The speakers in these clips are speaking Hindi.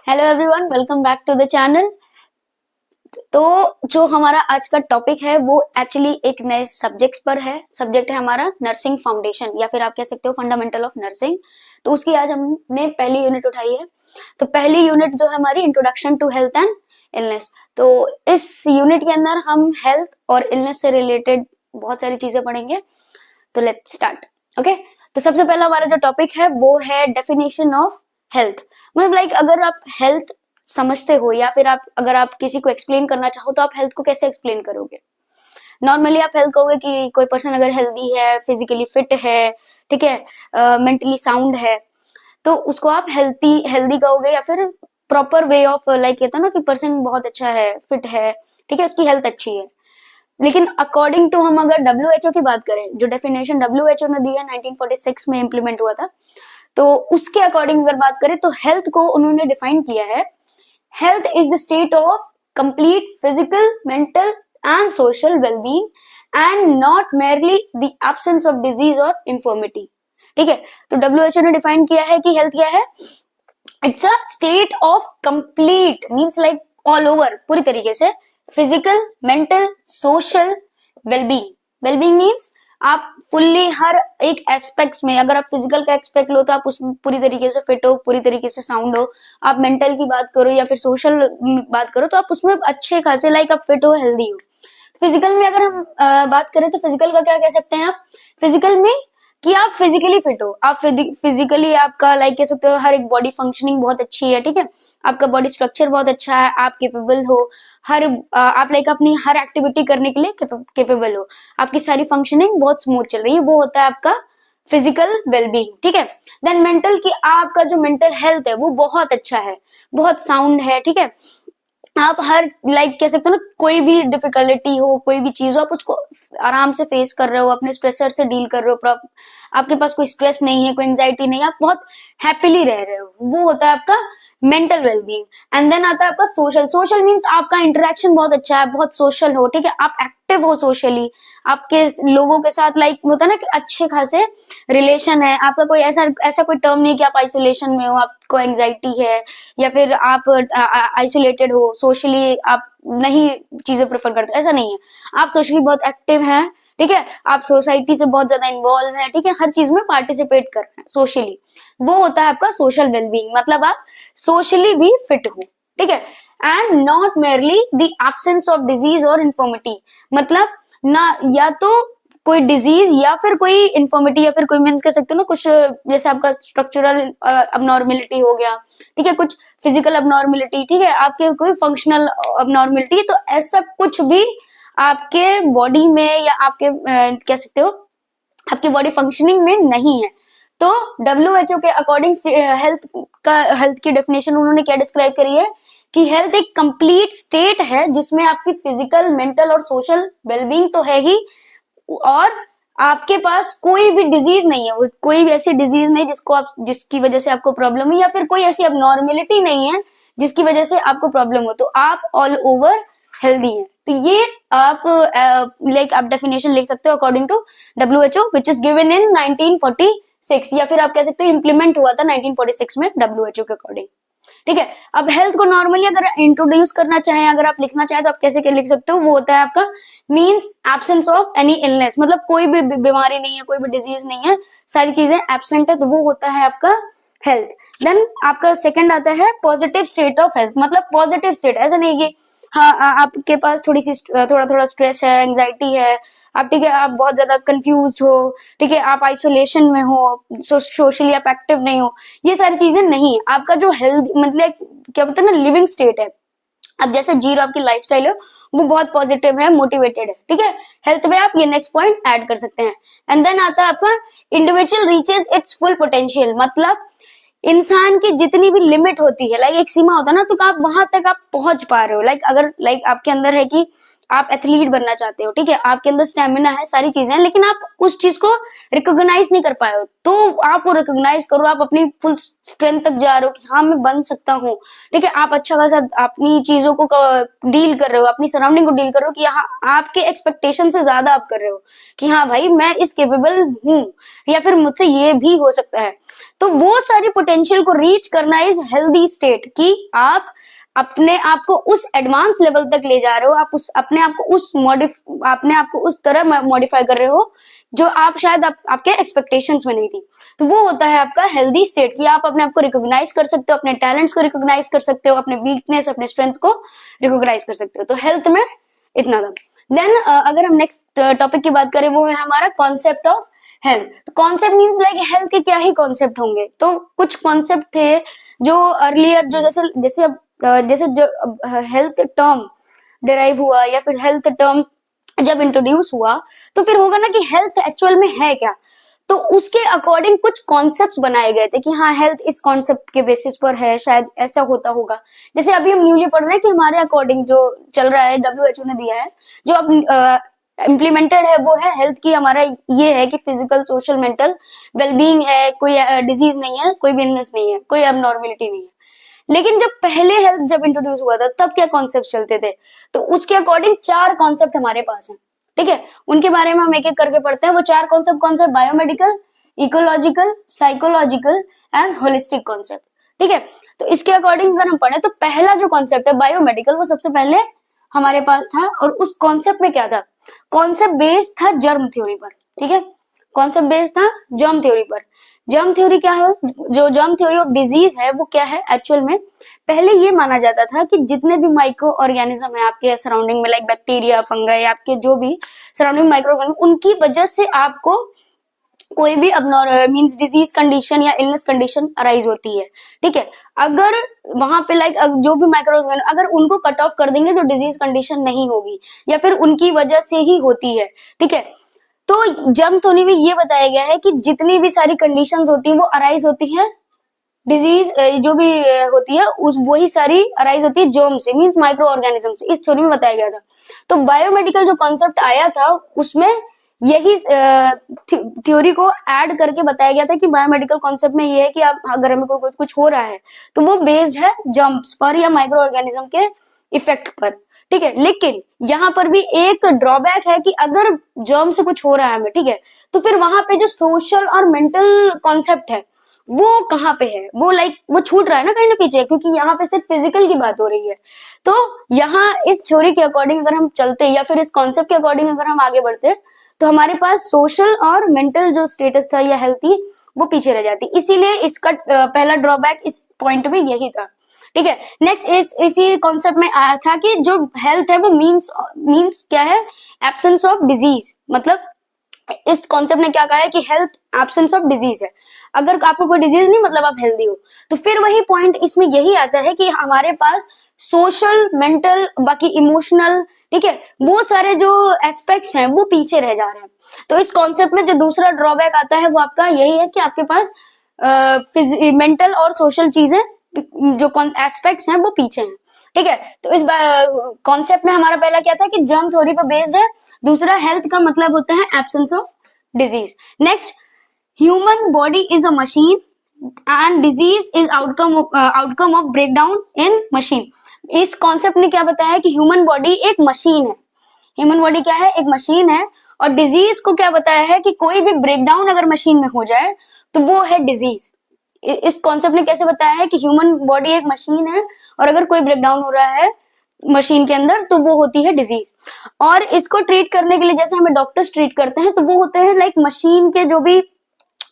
Hello everyone, welcome back to the channel. तो जो हमारा आज का टॉपिक है वो एक्चुअली एक नए सब्जेक्ट पर है। सब्जेक्ट है हमारा नर्सिंग फाउंडेशन या फिर आप कह सकते हो फंडामेंटल ऑफ नर्सिंग। तो उसकी आज हमने पहली यूनिट उठाई है। तो पहली यूनिट जो है हमारी introduction to health and illness. तो इस यूनिट के अंदर हम हेल्थ और इलनेस से रिलेटेड बहुत सारी चीजें पढ़ेंगे। तो लेट्स स्टार्ट। ओके, तो सबसे पहला हमारा जो टॉपिक है वो है डेफिनेशन ऑफ हेल्थ। मतलब लाइक अगर आप हेल्थ समझते हो या फिर आप अगर आप किसी को एक्सप्लेन करना चाहो तो आप हेल्थ को कैसे एक्सप्लेन करोगे। नॉर्मली आप हेल्थ कहोगे कि कोई पर्सन अगर हेल्दी है, फिजिकली फिट है, ठीक है, मेंटली साउंड है, तो उसको आप हेल्थी हेल्दी कहोगे या फिर प्रॉपर वे ऑफ लाइक कहते हैं ना कि पर्सन बहुत अच्छा है, फिट है, ठीक है, उसकी हेल्थ अच्छी है। लेकिन अकॉर्डिंग टू हम अगर WHO की बात करें, जो डेफिनेशन WHO ने दी है 1946 में इम्प्लीमेंट हुआ था, तो उसके अकॉर्डिंग अगर बात करें तो हेल्थ को उन्होंने डिफाइन किया है, health is the state of complete physical, mental and social wellbeing and not merely the absence of disease और इंफॉर्मिटी। ठीक है, तो WHO ने डिफाइन किया है कि हेल्थ क्या है, it's a state of complete means like all over, पूरी तरीके से physical, mental, social wellbeing. Wellbeing means आप फुल्ली हर एक एस्पेक्ट्स में, अगर आप फिजिकल का एस्पेक्ट लो तो आप उसमें पूरी तरीके से फिट हो, पूरी तरीके से साउंड हो। आप मेंटल की बात करो या फिर सोशल बात करो तो आप उसमें अच्छे खासे लाइक आप फिट हो, हेल्दी हो। फिजिकल में अगर हम बात करें तो फिजिकल का क्या कह सकते हैं आप, फिजिकल में कि आप फिजिकली फिट हो, आप फिजिकली आपका लाइक कह सकते हो हर एक बॉडी फंक्शनिंग बहुत अच्छी है, ठीक है, आपका बॉडी स्ट्रक्चर बहुत अच्छा है, आप केपेबल हो, हर आप लाइक अपनी हर एक्टिविटी करने के लिए केपेबल हो, आपकी सारी फंक्शनिंग बहुत स्मूथ चल रही है, वो होता है आपका फिजिकल वेलबींग। ठीक है, देन मेंटल की आपका जो मेंटल हेल्थ है वो बहुत अच्छा है, बहुत साउंड है, ठीक है, आप हर लाइक कह सकते हो ना, कोई भी डिफिकल्टी हो, कोई भी चीज हो, आप उसको आराम से फेस कर रहे हो, अपने स्ट्रेसर से डील कर रहे हो, आपके पास कोई स्ट्रेस नहीं है, कोई एंजाइटी नहीं है, आप बहुत हैप्पीली रह रहे हो, वो होता है आपका मेंटल वेलबींग। एंड देन आता है आपका सोशल। सोशल मीन्स आपका इंटरेक्शन बहुत अच्छा है, बहुत सोशल हो, ठीक है, आप एक्टिव हो सोशली, आपके लोगों के साथ लाइक होता है ना कि अच्छे खासे रिलेशन है, आपका कोई ऐसा ऐसा कोई टर्म नहीं कि आप आइसोलेशन में हो, आपको एंजाइटी है या फिर आप आइसोलेटेड हो, सोशली आप नहीं चीजें प्रेफर करते, ऐसा नहीं है, आप सोशली बहुत एक्टिव हैं, ठीक है, आप सोसाइटी से बहुत ज्यादा इन्वॉल्व है, ठीक है, हर चीज में पार्टिसिपेट कर रहे हैं सोशली, वो होता है आपका सोशल वेलबींग। मतलब आप सोशली भी फिट हो, ठीक है, and not merely the absence of disease और इन्फॉर्मिटी। मतलब ना या तो कोई डिजीज या फिर कोई इन्फॉर्मिटी या फिर कोई मीन्स कह सकते हो ना कुछ, जैसे आपका स्ट्रक्चरल अबनॉर्मेलिटी हो गया, ठीक है, कुछ फिजिकल अबनॉर्मेलिटी, ठीक है, आपके कोई फंक्शनल अबनॉर्मेलिटी, तो ऐसा कुछ भी आपके बॉडी में या आपके कह सकते हो आपकी बॉडी फंक्शनिंग में नहीं है। तो WHO के अकॉर्डिंग हेल्थ की डेफिनेशन उन्होंने क्या डिस्क्राइब करी है कि हेल्थ एक कंप्लीट स्टेट है जिसमें आपकी फिजिकल, मेंटल और सोशल वेलबींग तो है ही, और आपके पास कोई भी डिजीज नहीं है, वो कोई भी ऐसी डिजीज नहीं जिसको आप जिसकी वजह से आपको प्रॉब्लम हो, या फिर कोई ऐसी अबनॉर्मेलिटी नहीं है जिसकी वजह से आपको प्रॉब्लम हो, तो आप ऑल ओवर हेल्दी हैं। तो ये आप लाइक आप डेफिनेशन लिख सकते हो according to WHO which is given in 1946, या फिर आप कह सकते हो इम्प्लीमेंट हुआ था 1946 में WHO के अकॉर्डिंग। ठीक है, अब हेल्थ को नॉर्मली अगर इंट्रोड्यूस करना चाहें, अगर आप लिखना चाहें तो आप कैसे क्या लिख सकते हो, वो होता है आपका means absence of any illness, मतलब कोई भी बीमारी नहीं है, कोई भी डिजीज नहीं है, सारी चीजें एब्सेंट है, तो वो होता है आपका हेल्थ। देन आपका सेकंड आता है पॉजिटिव स्टेट ऑफ हेल्थ। मतलब पॉजिटिव स्टेट ऐसा नहीं कि हाँ आपके पास थोड़ी सी थोड़ा थोड़ा स्ट्रेस है, एंजाइटी है, आप ठीक है, आप बहुत ज्यादा कंफ्यूज हो, ठीक है, आप आइसोलेशन में हो, सोशली आप एक्टिव नहीं हो, ये सारी चीजें नहीं है। आपका जो हेल्थ मतलब क्या बोलते हैं ना, लिविंग स्टेट है, अब जैसे जीरो आपकी लाइफस्टाइल है वो बहुत पॉजिटिव है, मोटिवेटेड है, ठीक है, हेल्थ में आप ये नेक्स्ट पॉइंट ऐड कर सकते हैं। एंड देन आता है आपका individual reaches it's full potential. मतलब इंसान की जितनी भी लिमिट होती है, लाइक एक सीमा होता है ना, तो आप वहां तक आप पहुंच पा रहे हो, लाइक अगर लाइक आपके अंदर है कि आप एथलीट बनना चाहते हो, ठीक है, आपके अंदर स्टेमिना है, सारी चीजें हैं, लेकिन आप उस चीज को रिकॉग्नाइज नहीं कर पाए हो, तो आप वो रिकॉग्नाइज करो, आप अपनी फुल स्ट्रेंथ तक जा रहे हो कि हाँ मैं बन सकता हूँ, ठीक है, आप अच्छा खासा अपनी चीजों को डील कर रहे हो, अपनी सराउंडिंग को डील कर रहे हो कि हाँ आपके एक्सपेक्टेशन से ज्यादा आप कर रहे हो कि हाँ भाई मैं इस केपेबल हूँ, या फिर मुझसे ये भी हो सकता है। तो वो सारी पोटेंशियल को रीच करना इज हेल्दी स्टेट, कि आप अपने आप को उस एडवांस लेवल तक ले जा रहे हो, आप उस अपने आप को उस तरह मॉडिफाई कर रहे हो जो आप शायद आपके एक्सपेक्टेशंस में नहीं थी। तो वो होता है आपका हेल्दी स्टेट, कि आप अपने आप को रिकॉग्नाइज कर सकते हो, अपने टैलेंट्स को रिकॉग्नाइज कर सकते हो, अपने वीकनेस अपने स्ट्रेंथ्स को रिकॉग्नाइज कर सकते हो। तो हेल्थ में इतना था। देन अगर हम नेक्स्ट टॉपिक की बात करें, वो है हमारा कॉन्सेप्ट ऑफ हेल्थ। तो कॉन्सेप्ट मीन्स लाइक हेल्थ के क्या ही कॉन्सेप्ट होंगे, तो कुछ कॉन्सेप्ट थे जो अर्लियर, जो जैसे जो हेल्थ टर्म डिराइव हुआ या फिर हेल्थ टर्म जब इंट्रोड्यूस हुआ, तो फिर होगा ना कि हेल्थ एक्चुअल में है क्या, तो उसके अकॉर्डिंग कुछ कॉन्सेप्ट्स बनाए गए थे कि हाँ हेल्थ इस कॉन्सेप्ट के बेसिस पर है, शायद ऐसा होता होगा। जैसे अभी हम न्यूली पढ़ रहे हैं कि हमारे अकॉर्डिंग जो चल रहा है, WHO ने दिया है, जो अब इम्प्लीमेंटेड है, वो है हेल्थ की हमारा ये है कि फिजिकल सोशल मेंटल वेलबींग है, कोई डिजीज नहीं है, कोई भी इलनेस नहीं है, कोई एबनॉर्मेलिटी नहीं है। लेकिन जब पहले हेल्थ जब इंट्रोड्यूस हुआ था, तब क्या कॉन्सेप्ट चलते थे, तो उसके अकॉर्डिंग 4 कॉन्सेप्ट हमारे पास हैं, ठीक है, उनके बारे में हम एक एक करके पढ़ते हैं। वो 4 कॉन्सेप्ट कौन से? Biomedical, ecological, psychological and holistic concept, ठीक है। तो इसके अकॉर्डिंग अगर हम पढ़े, तो पहला जो कॉन्सेप्ट है बायोमेडिकल, वो सबसे पहले हमारे पास था, और उस कॉन्सेप्ट में क्या था, कॉन्सेप्ट बेस्ड था जर्म थ्योरी पर, ठीक है, कॉन्सेप्ट बेस्ड था जर्म थ्योरी पर। जर्म थ्योरी क्या है? जो जर्म थ्योरी ऑफ डिजीज है, वो क्या है एक्चुअल में, पहले ये माना जाता था कि जितने भी माइक्रो ऑर्गेनिज्म है आपके सराउंडिंग में, लाइक बैक्टीरिया, फंगाई, आपके जो भी सराउंडिंग माइक्रो ऑर्गेनिज्म, उनकी वजह से आपको कोई भी मींस डिजीज कंडीशन या इलनेस कंडीशन अराइज होती है, ठीक है। अगर वहां पे लाइक जो भी माइक्रो ऑर्गेनिज्म, अगर उनको कट ऑफ कर देंगे तो डिजीज कंडीशन नहीं होगी, या फिर उनकी वजह से ही होती है, ठीक है। तो जर्म थ्योरी में ये बताया गया है कि जितनी भी सारी कंडीशंस होती हैं वो अराइज होती है, डिजीज जो भी होती है उस वही सारी अराइज होती है जर्म से, मींस माइक्रो ऑर्गेनिज्म से, इस थ्योरी में बताया गया था। तो बायोमेडिकल जो कॉन्सेप्ट आया था, उसमें यही थ्योरी को ऐड करके बताया गया था कि बायोमेडिकल कॉन्सेप्ट में ये है कि आप अगर हमें कुछ हो रहा है, तो वो बेस्ड है जर्म्स पर या माइक्रो ऑर्गेनिज्म के इफेक्ट पर, ठीक है। लेकिन यहाँ पर भी एक ड्रॉबैक है कि अगर जर्म से कुछ हो रहा है हमें, ठीक है, तो फिर वहां पे जो सोशल और मेंटल कॉन्सेप्ट है, वो कहाँ पे है, वो वो छूट रहा है ना कहीं ना पीछे, क्योंकि यहाँ पे सिर्फ फिजिकल की बात हो रही है। तो यहाँ इस थ्योरी के अकॉर्डिंग अगर हम चलते या फिर इस कॉन्सेप्ट के अकॉर्डिंग अगर हम आगे बढ़ते, तो हमारे पास सोशल और मेंटल जो स्टेटस था या हेल्थ थी, वो पीछे रह जाती। इसीलिए इसका पहला ड्रॉबैक इस पॉइंट में यही था, ठीक है। नेक्स्ट इसी कॉन्सेप्ट में आया था कि जो हेल्थ है वो मींस क्या है, एब्सेंस ऑफ डिजीज। मतलब इस कॉन्सेप्ट ने क्या कहा है कि हेल्थ एब्सेंस ऑफ डिजीज है, अगर आपको कोई डिजीज नहीं मतलब आप हेल्दी हो। तो फिर वही पॉइंट इसमें यही आता है कि हमारे पास सोशल, मेंटल, बाकी इमोशनल, ठीक है, वो सारे जो एस्पेक्ट्स हैं वो पीछे रह जा रहे हैं। तो इस कॉन्सेप्ट में जो दूसरा ड्रॉबैक आता है वो आपका यही है कि आपके पास मेंटल और सोशल चीजें जो एस्पेक्ट्स हैं वो पीछे हैं, ठीक है। तो इस कॉन्सेप्ट में हमारा पहला क्या था कि जर्म थ्योरी पर बेस्ड है, दूसरा हेल्थ का मतलब होता है absence of disease. Next, human body is a machine and disease is outcome of breakdown in machine. इस कॉन्सेप्ट ने क्या बताया है कि ह्यूमन बॉडी एक मशीन है, ह्यूमन बॉडी क्या है, एक मशीन है, और डिजीज को क्या बताया है कि कोई भी ब्रेकडाउन अगर मशीन में हो जाए तो वो है डिजीज। इस कॉन्सेप्ट ने कैसे बताया है कि ह्यूमन बॉडी एक मशीन है, और अगर कोई ब्रेकडाउन हो रहा है मशीन के अंदर तो वो होती है डिजीज। और इसको ट्रीट करने के लिए जैसे हमें डॉक्टर्स ट्रीट करते हैं, तो वो होते हैं लाइक मशीन के जो भी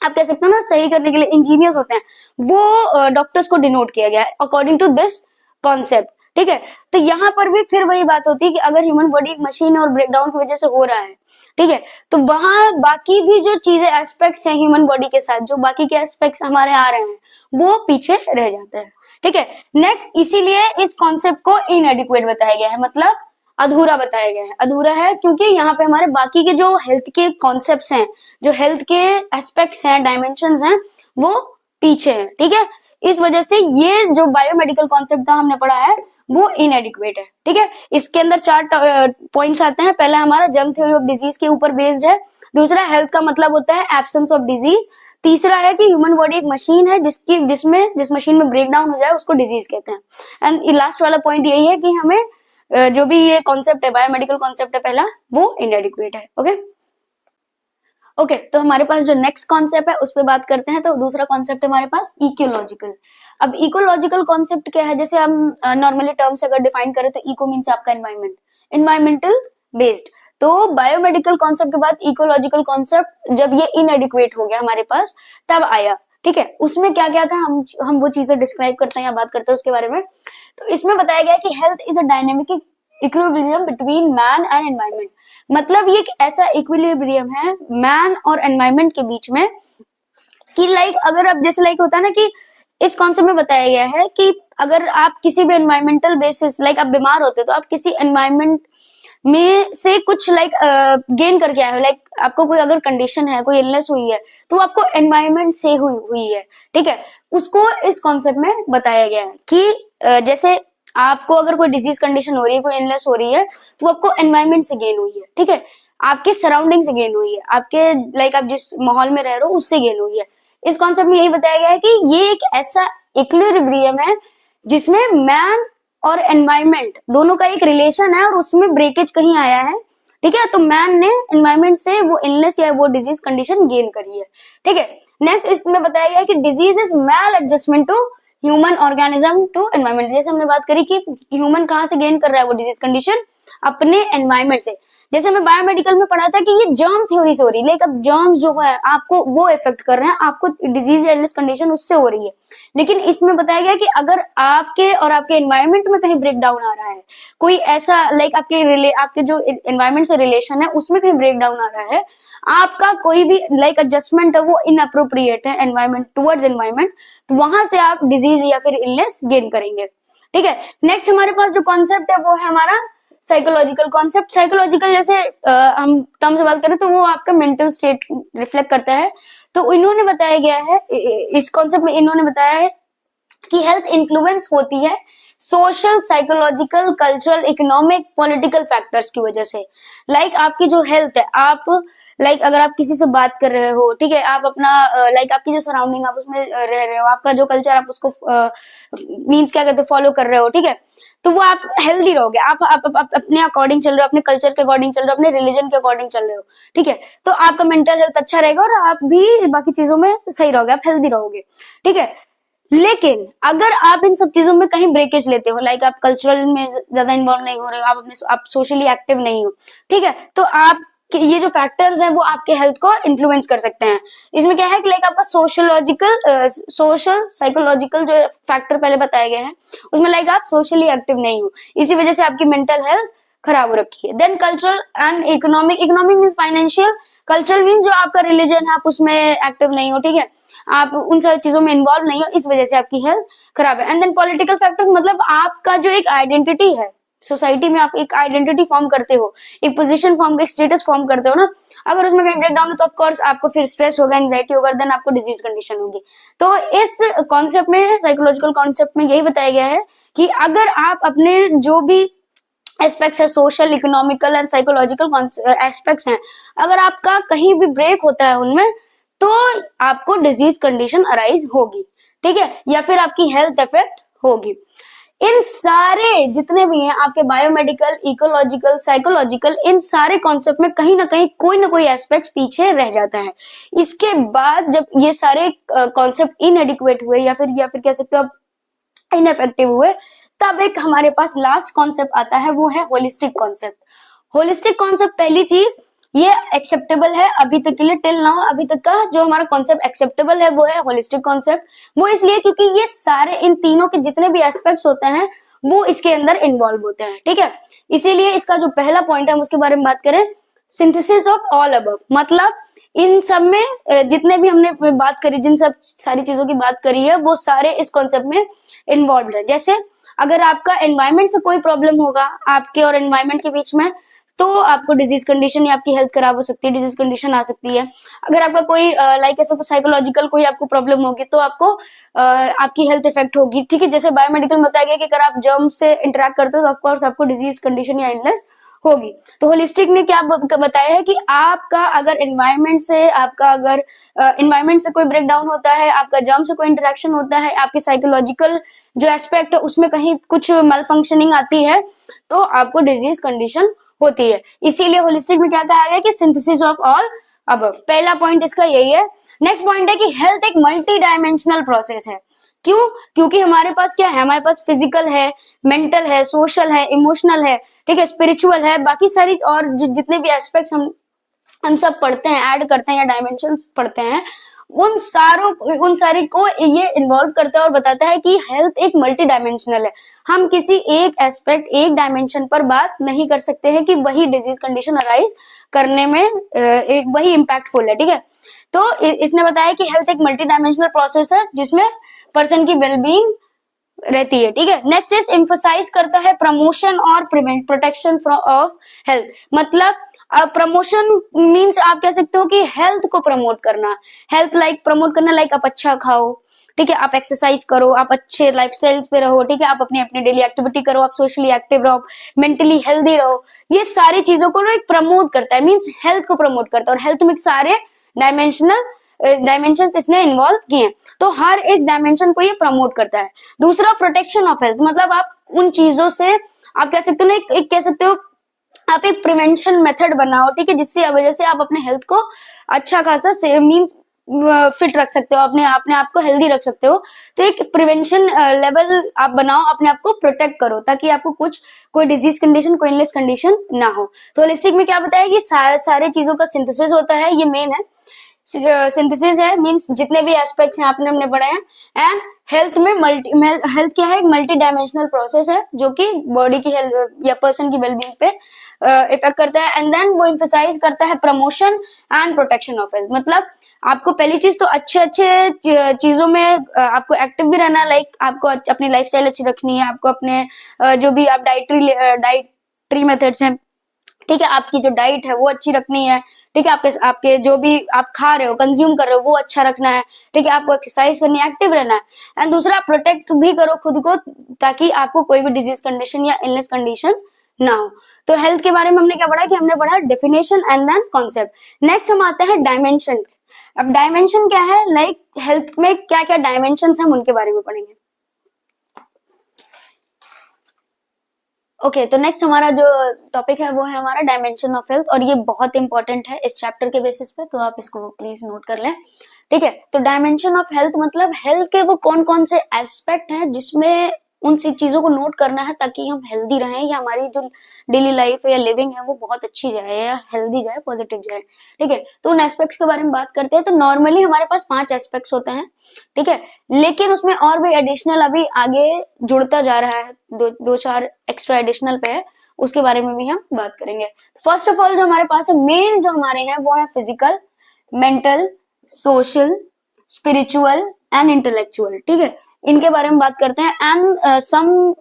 आप कह सकते हो ना सही करने के लिए इंजीनियर्स होते हैं, वो डॉक्टर्स को डिनोट किया गया है अकॉर्डिंग टू दिस कॉन्सेप्ट, ठीक है। तो यहाँ पर भी फिर वही बात होती है कि अगर ह्यूमन बॉडी एक मशीन और ब्रेकडाउन की वजह से हो रहा है, ठीक है, तो वहां बाकी भी जो चीजें एस्पेक्ट्स हैं ह्यूमन बॉडी के साथ, जो बाकी के एस्पेक्ट्स हमारे आ रहे हैं, वो पीछे रह जाते हैं, ठीक है। नेक्स्ट, इसीलिए इस कॉन्सेप्ट को इनएडिक्वेट बताया गया है, मतलब अधूरा बताया गया है। अधूरा है क्योंकि यहाँ पे हमारे बाकी के जो हेल्थ के कॉन्सेप्ट्स हैं, जो हेल्थ के एस्पेक्ट्स हैं, डायमेंशंस हैं, वो पीछे हैं, ठीक है। इस वजह से ये जो बायोमेडिकल कॉन्सेप्ट था हमने पढ़ा है, वो इनएडिक्वेट है। ठीक है, इसके अंदर 4 पॉइंट्स आते हैं। पहला हमारा जर्म थ्योरी ऑफ डिजीज के ऊपर बेस्ड है। दूसरा, हेल्थ का मतलब होता है एब्सेंस ऑफ डिजीज। तीसरा है कि ह्यूमन बॉडी एक मशीन है जिस मशीन में ब्रेक डाउन हो जाए उसको डिजीज कहते हैं। एंड लास्ट वाला पॉइंट यही है कि हमें जो भी ये कॉन्सेप्ट है, बायोमेडिकल कॉन्सेप्ट है पहला, वो इनएडिक्वेट है। ओके, तो हमारे पास जो नेक्स्ट कॉन्सेप्ट है उस पर बात करते हैं। तो दूसरा कॉन्सेप्ट है हमारे पास इकोलॉजिकल। अब इकोलॉजिकल कॉन्सेप्ट क्या है, जैसे हम नॉर्मली टर्म्स अगर डिफाइन करें तो इको मीन्स आपका एनवायरमेंट, एनवायरमेंटल बेस्ड। तो बायोमेडिकल कॉन्सेप्ट के बाद इकोलॉजिकल कॉन्सेप्ट जब ये इनएडिक्वेट हो गया हमारे पास तब आया। ठीक है, उसमें क्या क्या था हम वो चीजें डिस्क्राइब करते हैं या बात करते हैं उसके बारे में। तो इसमें बताया गया कि health is a dynamic equilibrium between man and environment. मतलब ये एक ऐसा इक्विलिब्रियम है मैन और एनवायरमेंट के बीच में कि लाइक अगर अब जैसे लाइक होता है ना कि इस कॉन्सेप्ट में बताया गया है कि अगर आप किसी भी एनवायरमेंटल बेसिस लाइक आप बीमार होते तो आप किसी एनवायरमेंट में से कुछ लाइक गेन करके आए हो। लाइक आपको कोई अगर कंडीशन है, कोई इलनेस हुई है तो आपको एनवायरमेंट से हुई है। ठीक है, उसको इस कॉन्सेप्ट में बताया गया है कि जैसे आपको अगर कोई डिजीज कंडीशन हो रही है, कोई इलनेस हो रही है तो आपको एनवायरमेंट से गेन हुई है। ठीक है, आपके सराउंडिंग से गेन हुई है, आपके लाइक आप जिस माहौल में रह रहे हो उससे गेन हुई है। इस कॉन्सेप्ट में यही बताया गया है कि ये एक ऐसा इक्विलिब्रियम है जिसमें मैन और एनवायरमेंट दोनों का एक रिलेशन है और उसमें ब्रेकेज कहीं आया है। ठीक है, तो मैन ने एनवायरमेंट से वो इलनेस या वो डिजीज कंडीशन गेन करी है। ठीक है, नेक्स्ट इसमें बताया गया है कि disease is maladjustment to human organism to environment. जैसे हमने बात करी कि ह्यूमन कहाँ से गेन कर रहा है वो डिजीज कंडीशन, अपने एनवायरमेंट से। जैसे हमें बायोमेडिकल में पढ़ा था कि ये जर्म थ्योरी से हो रही है, लाइक अब जर्म्स जो है आपको वो इफेक्ट कर रहे हैं, आपको डिजीज या इलनेस कंडीशन उससे हो रही है। लेकिन इसमें बताया गया कि अगर आपके और आपके एनवायरमेंट में कहीं ब्रेक डाउन आ रहा है, कोई ऐसा लाइक आपके जो एनवायरमेंट से रिलेशन है उसमें कहीं ब्रेक डाउन आ रहा है, आपका कोई भी लाइक एडजस्टमेंट है वो इनअप्रोप्रिएट है एनवायरमेंट टुवर्ड्स एनवायरमेंट, तो वहां से आप डिजीज या फिर इलनेस गेन करेंगे। ठीक है, नेक्स्ट हमारे पास जो कॉन्सेप्ट है वो है हमारा साइकोलॉजिकल कॉन्सेप्ट। साइकोलॉजिकल जैसे हम टर्म से बात करें तो वो आपका मेंटल स्टेट रिफ्लेक्ट करता है। तो इन्होंने बताया गया है, इस कॉन्सेप्ट में इन्होंने बताया है कि हेल्थ इन्फ्लुएंस होती है social, psychological, cultural, economic, political factors की वजह से। लाइक आपकी जो हेल्थ है, आप लाइक अगर आप किसी से बात कर रहे हो, ठीक है, आप अपना लाइक आपकी जो सराउंडिंग आप उसमें रह रहे हो, आपका जो कल्चर आप उसको मींस क्या कहते हो फॉलो कर रहे हो, ठीक है, तो वो आप हेल्दी रहोगे। आप अपने अकॉर्डिंग चल रहे हो, अपने कल्चर के अकॉर्डिंग चल रहे हो, अपने रिलीजन के अकॉर्डिंग चल रहे हो, ठीक है, तो आपका मेंटल हेल्थ अच्छा रहेगा और आप भी बाकी चीजों में सही रहोगे, आप हेल्दी रहोगे। ठीक है, लेकिन अगर आप इन सब चीजों में कहीं ब्रेकेज लेते हो, लाइक आप कल्चरल में ज्यादा इन्वॉल्व नहीं हो रहे हो, आप सोशली एक्टिव नहीं हो, ठीक है, तो आप ये जो फैक्टर्स हैं वो आपके हेल्थ को इन्फ्लुएंस कर सकते हैं। इसमें क्या है कि लाइक आपका सोशल साइकोलॉजिकल जो फैक्टर पहले बताए गए हैं उसमें लाइक आप सोशली एक्टिव नहीं हो, इसी वजह से आपकी मेंटल हेल्थ खराब हो रखी है। Then cultural and economic. Economic means financial, cultural means जो आपका रिलीजन है आप उसमें एक्टिव नहीं हो, ठीक है, आप उन सारी चीजों में इन्वॉल्व नहीं हो, इस वजह से आपकी हेल्थ खराब है। एंड देन पॉलिटिकल फैक्टर्स, मतलब आपका जो एक आइडेंटिटी है सोसाइटी में, आप एक आइडेंटिटी फॉर्म करते हो, एक पोजीशन फॉर्म, एक स्टेटस फॉर्म करते हो ना, अगर उसमें कहीं ब्रेक डाउन है तो ऑफ कोर्स आपको फिर स्ट्रेस होगा, एंजाइटी होगा, देन आपको डिजीज कंडीशन होगी। तो इस कॉन्सेप्ट में, साइकोलॉजिकल कॉन्सेप्ट में यही बताया गया है कि अगर आप अपने जो भी एस्पेक्ट्स है, social, economical and psychological aspects हैं, अगर आपका कहीं भी ब्रेक होता है उनमें तो आपको डिजीज कंडीशन अराइज होगी, ठीक है, या फिर आपकी हेल्थ इफेक्ट होगी। इन सारे जितने भी हैं आपके बायोमेडिकल, इकोलॉजिकल, साइकोलॉजिकल, इन सारे कॉन्सेप्ट में कहीं ना कहीं कोई ना कोई एस्पेक्ट पीछे रह जाता है। इसके बाद जब ये सारे कॉन्सेप्ट इनएडिक्वेट हुए या फिर कह सकते हो आप इनइफेक्टिव हुए, तब एक हमारे पास लास्ट कॉन्सेप्ट आता है, वो है होलिस्टिक कॉन्सेप्ट। होलिस्टिक कॉन्सेप्ट पहली चीज ये एक्सेप्टेबल है अभी तक के लिए, टिल नाउ अभी तक का जो हमारा कॉन्सेप्ट एक्सेप्टेबल है वो है होलिस्टिक कॉन्सेप्ट। वो इसलिए क्योंकि ये सारे इन तीनों के जितने भी एस्पेक्ट्स होते हैं वो इसके अंदर इन्वॉल्व होते हैं, ठीक है। इसीलिए इसका जो पहला पॉइंट है हम उसके बारे में बात करें, सिंथेसिस ऑफ ऑल अबव, मतलब इन सब में जितने भी हमने बात करी, जिन सब सारी चीजों की बात करी है वो सारे इस कॉन्सेप्ट में इन्वॉल्व है। जैसे अगर आपका एनवायरमेंट से कोई प्रॉब्लम होगा, आपके और एनवायरमेंट के बीच में तो आपको डिजीज कंडीशन या आपकी हेल्थ खराब हो सकती है, डिजीज कंडीशन आ सकती है। अगर आपका कोई लाइक ऐसा तो साइकोलॉजिकल कोई आपको प्रॉब्लम होगी तो आपको आपकी हेल्थ इफेक्ट होगी, ठीक है। जैसे बायोमेडिकल में बताया गया कि अगर आप जर्म से इंटरेक्ट करते हो तो ऑफकोर्स आपको डिजीज कंडीशन या इलनेस होगी। तो होलिस्टिक ने क्या बताया है कि आपका अगर एनवायरमेंट से, आपका अगर एनवायरमेंट से कोई ब्रेकडाउन होता है, आपका जर्म से कोई इंटरेक्शन होता है, आपके साइकोलॉजिकल जो एस्पेक्ट है उसमें कहीं कुछ मल फंक्शनिंग आती है तो आपको डिजीज कंडीशन होती है। इसीलिए होलिस्टिक में क्या कहा गया कि सिंथेसिस ऑफ ऑल अबव। पहला पॉइंट इसका यही है। नेक्स्ट पॉइंट है कि हेल्थ एक मल्टी डायमेंशनल प्रोसेस है। क्यों? क्योंकि हमारे पास क्या है, हमारे पास फिजिकल है, मेंटल है, सोशल है, इमोशनल है, ठीक है, स्पिरिचुअल है, बाकी सारी और जितने भी एस्पेक्ट्स हम सब पढ़ते हैं, ऐड करते हैं या डायमेंशंस पढ़ते हैं, उन सारी को ये इन्वॉल्व करता है और बताता है कि हेल्थ एक मल्टी डायमेंशनल है। हम किसी एक एस्पेक्ट, एक डायमेंशन पर बात नहीं कर सकते हैं कि वही डिजीज कंडीशन अराइज करने में वही इम्पैक्टफुल है, ठीक है। तो इसने बताया कि हेल्थ एक मल्टी डायमेंशनल प्रोसेस है जिसमें पर्सन की वेलबींग रहती है, ठीक है। नेक्स्ट इज एम्फसाइज करता है प्रमोशन और प्रोटेक्शन ऑफ हेल्थ। मतलब प्रमोशन मीन्स आप कह सकते हो कि हेल्थ को प्रमोट करना, हेल्थ लाइक प्रमोट करना, लाइक आप अच्छा खाओ, ठीक है, आप एक्सरसाइज करो, आप अच्छे लाइफस्टाइल्स पे रहो, ठीक है, आप अपनी अपनी डेली एक्टिविटी करो, आप सोशली एक्टिव रहो, मेंटली हेल्दी रहो। ये सारी चीजों को ना एक प्रमोट करता है, मीन्स हेल्थ को प्रमोट करता है। और हेल्थ में सारे डायमेंशन इसने इन्वॉल्व किए, तो हर एक डायमेंशन को ये प्रमोट करता है। दूसरा प्रोटेक्शन ऑफ हेल्थ, मतलब आप उन चीजों से आप कह सकते हो ना, एक कह सकते हो आप एक प्रिवेंशन मेथड बनाओ, ठीक है, जिससे वजह से आप अपने हेल्थ को अच्छा खासा मीन्स फिट रख सकते हो, अपने आप को हेल्दी रख सकते हो। तो एक प्रिवेंशन लेवल आप बनाओ, अपने आप को प्रोटेक्ट करो ताकि आपको कोई डिजीज कंडीशन, कोई इलनेस कंडीशन ना हो। तो होलिस्टिक में क्या बताया कि सारे चीजों का सिंथेसिस होता है, ये मेन है। सिंथेसिस है मींस जितने भी एस्पेक्ट्स हैं आपने हमने पढ़े हैं। एंड हेल्थ क्या है, एक मल्टी डायमेंशनल प्रोसेस है जो कि बॉडी की हेल्थ या पर्सन की वेलबींग पे इफेक्ट करता है। एंड देन वो एम्फसाइज करता है promotion and protection of health. मतलब आपको पहली चीज तो अच्छे चीजों में आपको एक्टिव भी रहना, लाइक आपको अपनी लाइफस्टाइल अच्छी रखनी है, आपको अपने जो भी आप डाइटरी मेथड्स हैं, ठीक है, आपकी जो डाइट है वो अच्छी रखनी है, ठीक है, आपके जो भी आप खा रहे हो, कंज्यूम कर रहे हो, वो अच्छा रखना है, ठीक है, आपको एक्सरसाइज करनी है, एक्टिव रहना है। एंड दूसरा प्रोटेक्ट भी करो खुद को ताकि आपको कोई भी डिजीज कंडीशन या इलनेस कंडीशन ना हो। तो हेल्थ के बारे में हमने क्या पढ़ा कि हमने पढ़ा definition and then concept. Next हम आते हैं डायमेंशन। अब डायमेंशन क्या है, लाइक हेल्थ में क्या क्या डायमेंशन हम उनके बारे में पढ़ेंगे। ओके, तो नेक्स्ट हमारा जो टॉपिक है वो है हमारा डायमेंशन ऑफ हेल्थ, और ये बहुत इंपॉर्टेंट है इस चैप्टर के बेसिस पे, तो आप इसको प्लीज नोट कर लें, ठीक है। तो डायमेंशन ऑफ हेल्थ मतलब हेल्थ के वो कौन कौन से एस्पेक्ट हैं जिसमें उन सी चीजों को नोट करना है ताकि हम हेल्दी रहें या हमारी जो डेली लाइफ है या लिविंग है वो बहुत अच्छी जाए या हेल्दी जाए, पॉजिटिव जाए, ठीक है। तो उन एस्पेक्ट्स के बारे में बात करते हैं। तो नॉर्मली हमारे पास 5 एस्पेक्ट्स होते हैं, ठीक है, लेकिन उसमें और भी एडिशनल अभी आगे जुड़ता जा रहा है, दो चार एक्स्ट्रा एडिशनल पे है, उसके बारे में भी हम बात करेंगे। फर्स्ट ऑफ ऑल जो हमारे पास है, मेन जो हमारे हैं वो है physical, mental, social, spiritual and intellectual, ठीक है, इनके बारे में बात करते हैं। एंड सम